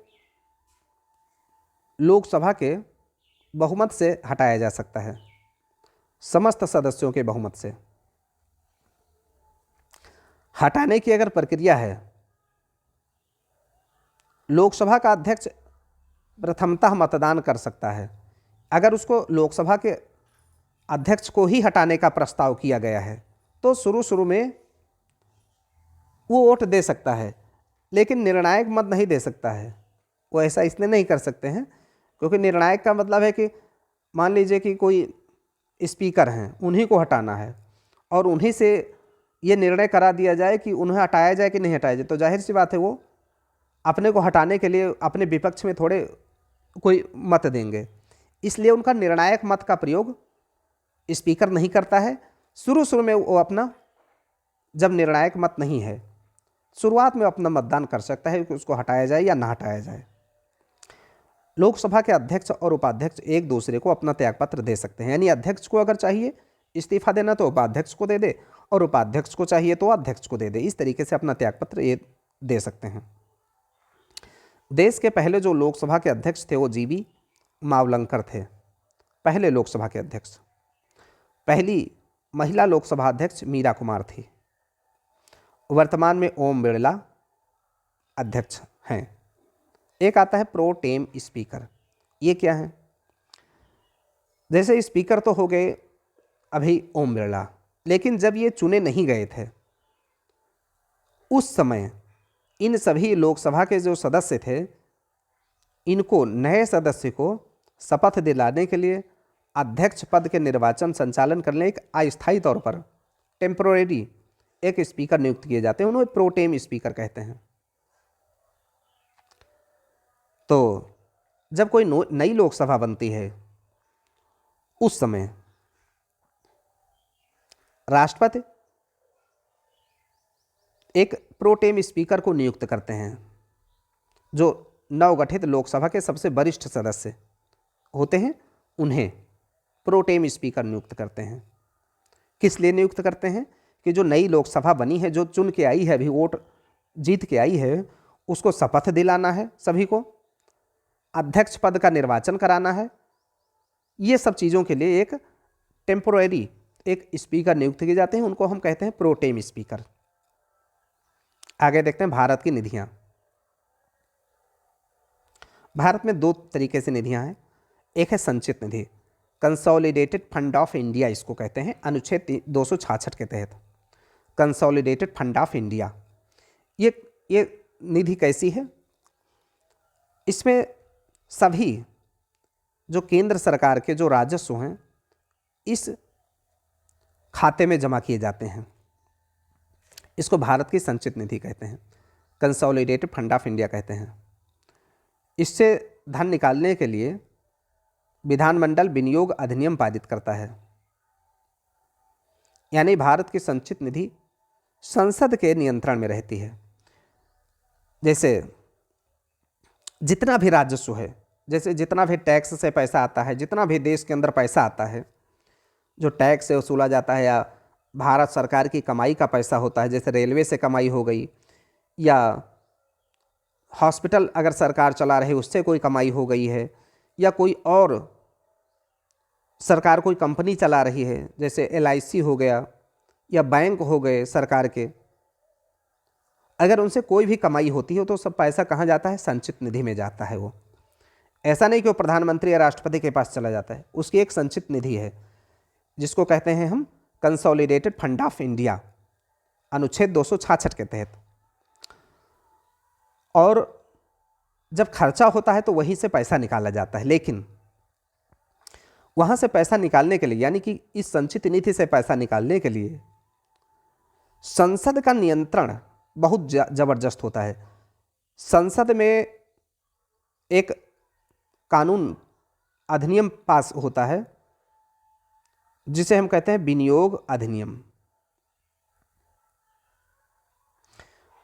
लोकसभा के बहुमत से हटाया जा सकता है, समस्त सदस्यों के बहुमत से। हटाने की अगर प्रक्रिया है, लोकसभा का अध्यक्ष प्रथमतः मतदान कर सकता है। अगर उसको लोकसभा के अध्यक्ष को ही हटाने का प्रस्ताव किया गया है तो शुरू में वो वोट दे सकता है, लेकिन निर्णायक मत नहीं दे सकता है। वो ऐसा इसलिए नहीं कर सकते हैं क्योंकि निर्णायक का मतलब है कि मान लीजिए कि कोई स्पीकर हैं, उन्हीं को हटाना है और उन्हीं से ये निर्णय करा दिया जाए कि उन्हें हटाया जाए कि नहीं हटाया जाए, तो जाहिर सी बात है वो अपने को हटाने के लिए अपने विपक्ष में थोड़े कोई मत देंगे। इसलिए उनका निर्णायक मत का प्रयोग स्पीकर नहीं करता है। शुरू में वो अपना, जब निर्णायक मत नहीं है, शुरुआत में अपना मतदान कर सकता है कि उसको हटाया जाए या ना हटाया जाए। लोकसभा के अध्यक्ष और उपाध्यक्ष एक दूसरे को अपना त्यागपत्र दे सकते हैं, यानी अध्यक्ष को अगर चाहिए इस्तीफा देना तो उपाध्यक्ष को दे दे, और उपाध्यक्ष को चाहिए तो अध्यक्ष को दे दे। इस तरीके से अपना त्यागपत्र ये दे सकते हैं। देश के पहले जो लोकसभा के अध्यक्ष थे वो जीवी मावलंकर थे, पहले लोकसभा के अध्यक्ष। पहली महिला लोकसभा अध्यक्ष मीरा कुमार थी। वर्तमान में ओम बिरला अध्यक्ष हैं। एक आता है प्रो टेम स्पीकर। ये क्या है? जैसे स्पीकर तो हो गए अभी ओम बिरला, लेकिन जब ये चुने नहीं गए थे उस समय इन सभी लोकसभा के जो सदस्य थे इनको नए सदस्य को शपथ दिलाने के लिए अध्यक्ष पद के निर्वाचन संचालन करने एक अस्थायी तौर पर टेम्पोरेरी एक स्पीकर नियुक्त किए जाते हैं, उन्हें प्रोटेम स्पीकर कहते हैं। तो जब कोई नई लोकसभा बनती है उस समय राष्ट्रपति एक प्रोटेम स्पीकर को नियुक्त करते हैं, जो नवगठित लोकसभा के सबसे वरिष्ठ सदस्य होते हैं, उन्हें प्रोटेम स्पीकर नियुक्त करते हैं। किस लिए नियुक्त करते हैं? कि जो नई लोकसभा बनी है, जो चुन के आई है, अभी वोट जीत के आई है, उसको शपथ दिलाना है, सभी को अध्यक्ष पद का निर्वाचन कराना है। ये सब चीज़ों के लिए एक टेम्पोरेरी एक स्पीकर नियुक्त किए जाते हैं, उनको हम कहते हैं प्रोटेम स्पीकर। आगे देखते हैं भारत की निधियां। भारत में दो तरीके से निधियां हैं। एक है संचित निधि, कंसोलिडेटेड फंड ऑफ इंडिया इसको कहते हैं, अनुच्छेद 266 के तहत कंसोलिडेटेड फंड ऑफ इंडिया। ये निधि कैसी है? इसमें सभी जो केंद्र सरकार के जो राजस्व हैं इस खाते में जमा किए जाते हैं। इसको भारत की संचित निधि कहते हैं, कंसोलिडेटेड फंड ऑफ इंडिया कहते हैं। इससे धन निकालने के लिए विधानमंडल विनियोग अधिनियम पारित करता है। यानी भारत की संचित निधि संसद के नियंत्रण में रहती है। जैसे जितना भी राजस्व है, जैसे जितना भी टैक्स से पैसा आता है, जितना भी देश के अंदर पैसा आता है, जो टैक्स से वसूला जाता है, या भारत सरकार की कमाई का पैसा होता है, जैसे रेलवे से कमाई हो गई, या हॉस्पिटल अगर सरकार चला रही उससे कोई कमाई हो गई है, या कोई और सरकार कोई कंपनी चला रही है, जैसे LIC हो गया या बैंक हो गए सरकार के, अगर उनसे कोई भी कमाई होती है तो सब पैसा कहाँ जाता है? संचित निधि में जाता है। वो ऐसा नहीं कि वो प्रधानमंत्री या राष्ट्रपति के पास चला जाता है, उसकी एक संचित निधि है जिसको कहते हैं हम कंसोलिडेटेड फंड ऑफ इंडिया, अनुच्छेद 266 के तहत। और जब खर्चा होता है तो वहीं से पैसा निकाला जाता है, लेकिन वहाँ से पैसा निकालने के लिए, यानी कि इस संचित निधि से पैसा निकालने के लिए संसद का नियंत्रण बहुत ज़बरदस्त होता है। संसद में एक कानून अधिनियम पास होता है जिसे हम कहते हैं विनियोग अधिनियम।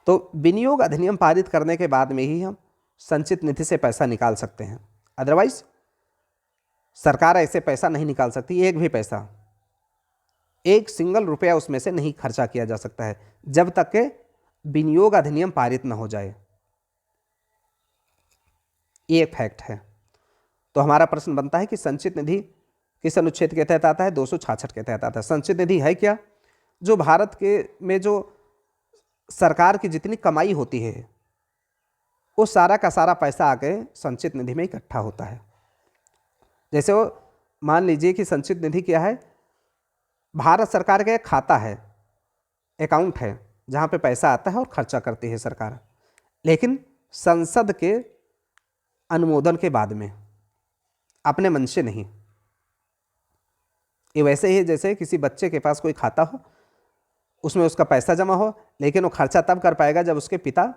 तो विनियोग अधिनियम पारित करने के बाद में ही हम संचित निधि से पैसा निकाल सकते हैं, अदरवाइज सरकार ऐसे पैसा नहीं निकाल सकती। एक भी पैसा, एक सिंगल रुपया उसमें से नहीं खर्चा किया जा सकता है जब तक के विनियोग अधिनियम पारित न हो जाए। ये एक फैक्ट है। तो हमारा प्रश्न बनता है कि संचित निधि किस अनुच्छेद के तहत आता है? 266 के तहत आता है। संचित निधि है क्या? जो भारत के में जो सरकार की जितनी कमाई होती है वो सारा का सारा पैसा आके संचित निधि में इकट्ठा होता है। जैसे वो मान लीजिए कि संचित निधि क्या है? भारत सरकार का एक खाता है, अकाउंट है, जहाँ पे पैसा आता है और खर्चा करती है सरकार, लेकिन संसद के अनुमोदन के बाद में, अपने मन से नहीं। ये वैसे ही जैसे किसी बच्चे के पास कोई खाता हो, उसमें उसका पैसा जमा हो, लेकिन वो खर्चा तब कर पाएगा जब उसके पिता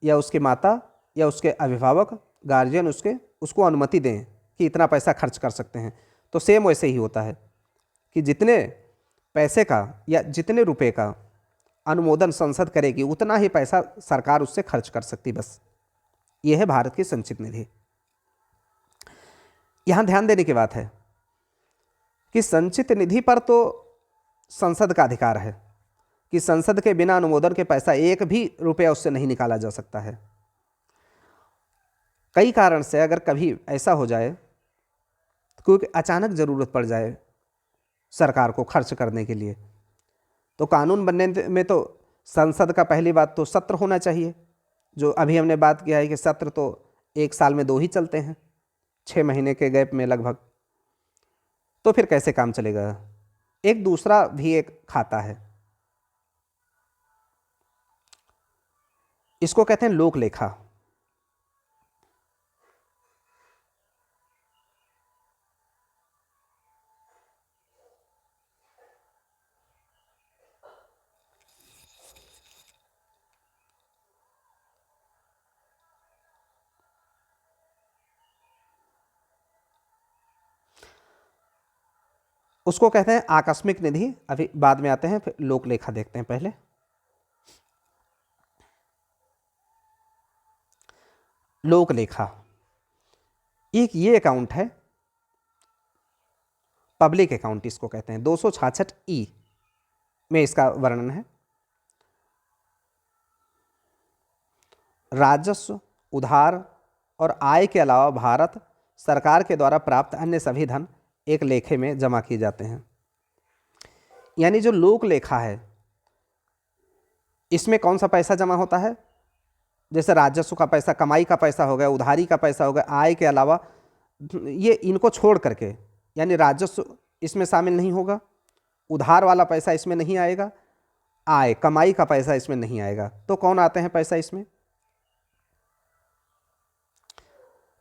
या उसके माता या उसके अभिभावक, गार्जियन उसको अनुमति दें कि इतना पैसा खर्च कर सकते हैं। तो सेम वैसे ही होता है कि जितने पैसे का या जितने रुपए का अनुमोदन संसद करेगी उतना ही पैसा सरकार उससे खर्च कर सकती, बस। यह है भारत की संचित निधि। यहाँ ध्यान देने की बात है कि संचित निधि पर तो संसद का अधिकार है कि संसद के बिना अनुमोदन के पैसा एक भी रुपया उससे नहीं निकाला जा सकता है। कई कारण से अगर कभी ऐसा हो जाए, क्योंकि अचानक ज़रूरत पड़ जाए सरकार को खर्च करने के लिए, तो कानून बनने में तो संसद का पहली बात तो सत्र होना चाहिए। जो अभी हमने बात किया है कि सत्र तो एक साल में 2 ही चलते हैं, 6 महीने के गैप में लगभग। तो फिर कैसे काम चलेगा? एक दूसरा भी एक खाता है, इसको कहते हैं लोक लेखा। उसको कहते हैं आकस्मिक निधि। अभी बाद में आते हैं, फिर लोक लेखा देखते हैं पहले। लोक लेखा एक ये अकाउंट है, पब्लिक अकाउंट इसको कहते हैं। 266E में इसका वर्णन है। राजस्व, उधार और आय के अलावा भारत सरकार के द्वारा प्राप्त अन्य सभी धन एक लेखे में जमा किए जाते हैं। यानी जो लोक लेखा है, इसमें कौन सा पैसा जमा होता है? जैसे राजस्व का पैसा, कमाई का पैसा हो गया, उधारी का पैसा हो गया, आय के अलावा, ये इनको छोड़ करके, यानी राजस्व इसमें शामिल नहीं होगा, उधार वाला पैसा इसमें नहीं आएगा, आय कमाई का पैसा इसमें नहीं आएगा। तो कौन आते हैं पैसा इसमें?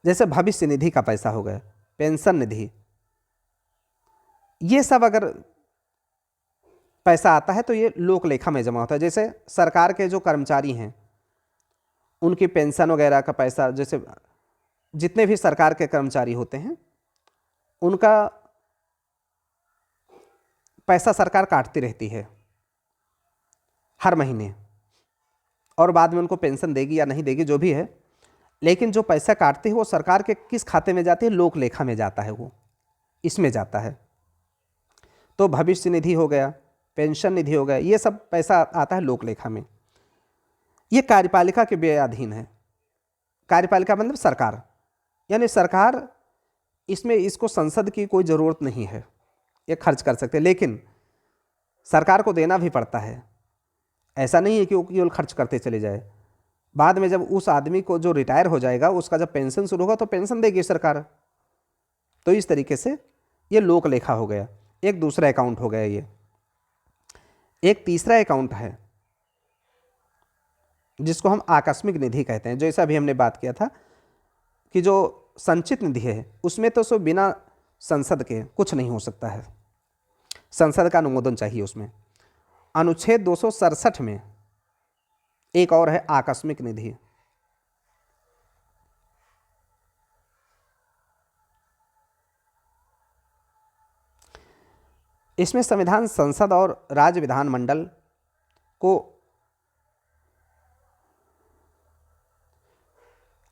जैसे भविष्य निधि का पैसा हो गया, पेंशन निधि, ये सब अगर पैसा आता है तो ये लोक लेखा में जमा होता है। जैसे सरकार के जो कर्मचारी हैं, उनकी पेंशन वगैरह का पैसा, जैसे जितने भी सरकार के कर्मचारी होते हैं उनका पैसा सरकार काटती रहती है हर महीने, और बाद में उनको पेंशन देगी या नहीं देगी जो भी है, लेकिन जो पैसा काटती है वो सरकार के किस खाते में जाती है? लोक लेखा में जाता है, वो इसमें जाता है। तो भविष्य निधि हो गया, पेंशन निधि हो गया, ये सब पैसा आता है लोक लेखा में। ये कार्यपालिका के व्ययाधीन है। कार्यपालिका मतलब सरकार, यानी सरकार, इसमें इसको संसद की कोई ज़रूरत नहीं है, ये खर्च कर सकते, लेकिन सरकार को देना भी पड़ता है। ऐसा नहीं है कि वो केवल खर्च करते चले जाए। बाद में जब उस आदमी को जो रिटायर हो जाएगा, उसका जब पेंशन शुरू होगा तो पेंशन देगी सरकार। तो इस तरीके से ये लोक लेखा हो गया, एक दूसरा अकाउंट हो गया ये। एक तीसरा अकाउंट है जिसको हम आकस्मिक निधि कहते हैं। जैसा अभी हमने बात किया था कि जो संचित निधि है उसमें तो बिना संसद के कुछ नहीं हो सकता है, संसद का अनुमोदन चाहिए उसमें। अनुच्छेद 267 में एक और है आकस्मिक निधि। इसमें संविधान संसद और राज्य विधानमंडल को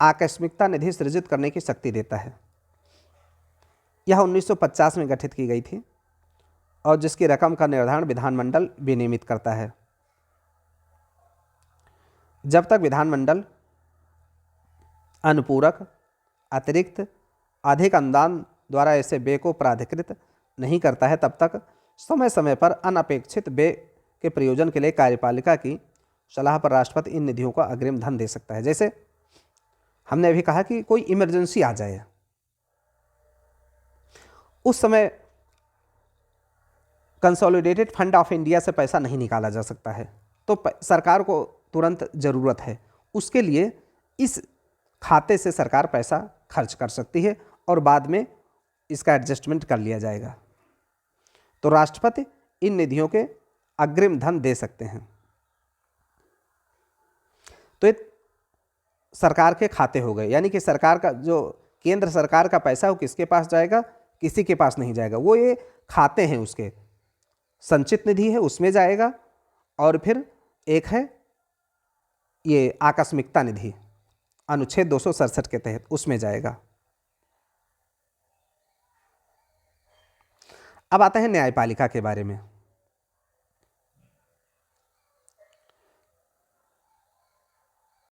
आकस्मिकता निधि सृजित करने की शक्ति देता है। यह 1950 में गठित की गई थी और जिसकी रकम का निर्धारण विधानमंडल विनियमित करता है। जब तक विधानमंडल अनुपूरक, अतिरिक्त, अधिक अनुदान द्वारा ऐसे व्यय को प्राधिकृत नहीं करता है, तब तक समय समय पर अनपेक्षित व्यय के प्रयोजन के लिए कार्यपालिका की सलाह पर राष्ट्रपति इन निधियों को अग्रिम धन दे सकता है। जैसे हमने अभी कहा कि कोई इमरजेंसी आ जाए, उस समय कंसोलिडेटेड फंड ऑफ इंडिया से पैसा नहीं निकाला जा सकता है, तो सरकार को तुरंत ज़रूरत है, उसके लिए इस खाते से सरकार पैसा खर्च कर सकती है और बाद में इसका एडजस्टमेंट कर लिया जाएगा। तो राष्ट्रपति इन निधियों के अग्रिम धन दे सकते हैं। तो ये सरकार के खाते हो गए, यानी कि सरकार का जो केंद्र सरकार का पैसा है वो किसके पास जाएगा? किसी के पास नहीं जाएगा, वो ये खाते हैं उसके, संचित निधि है उसमें जाएगा, और फिर एक है ये आकस्मिकता निधि अनुच्छेद 267 के तहत उसमें जाएगा। अब आते हैं न्यायपालिका के बारे में।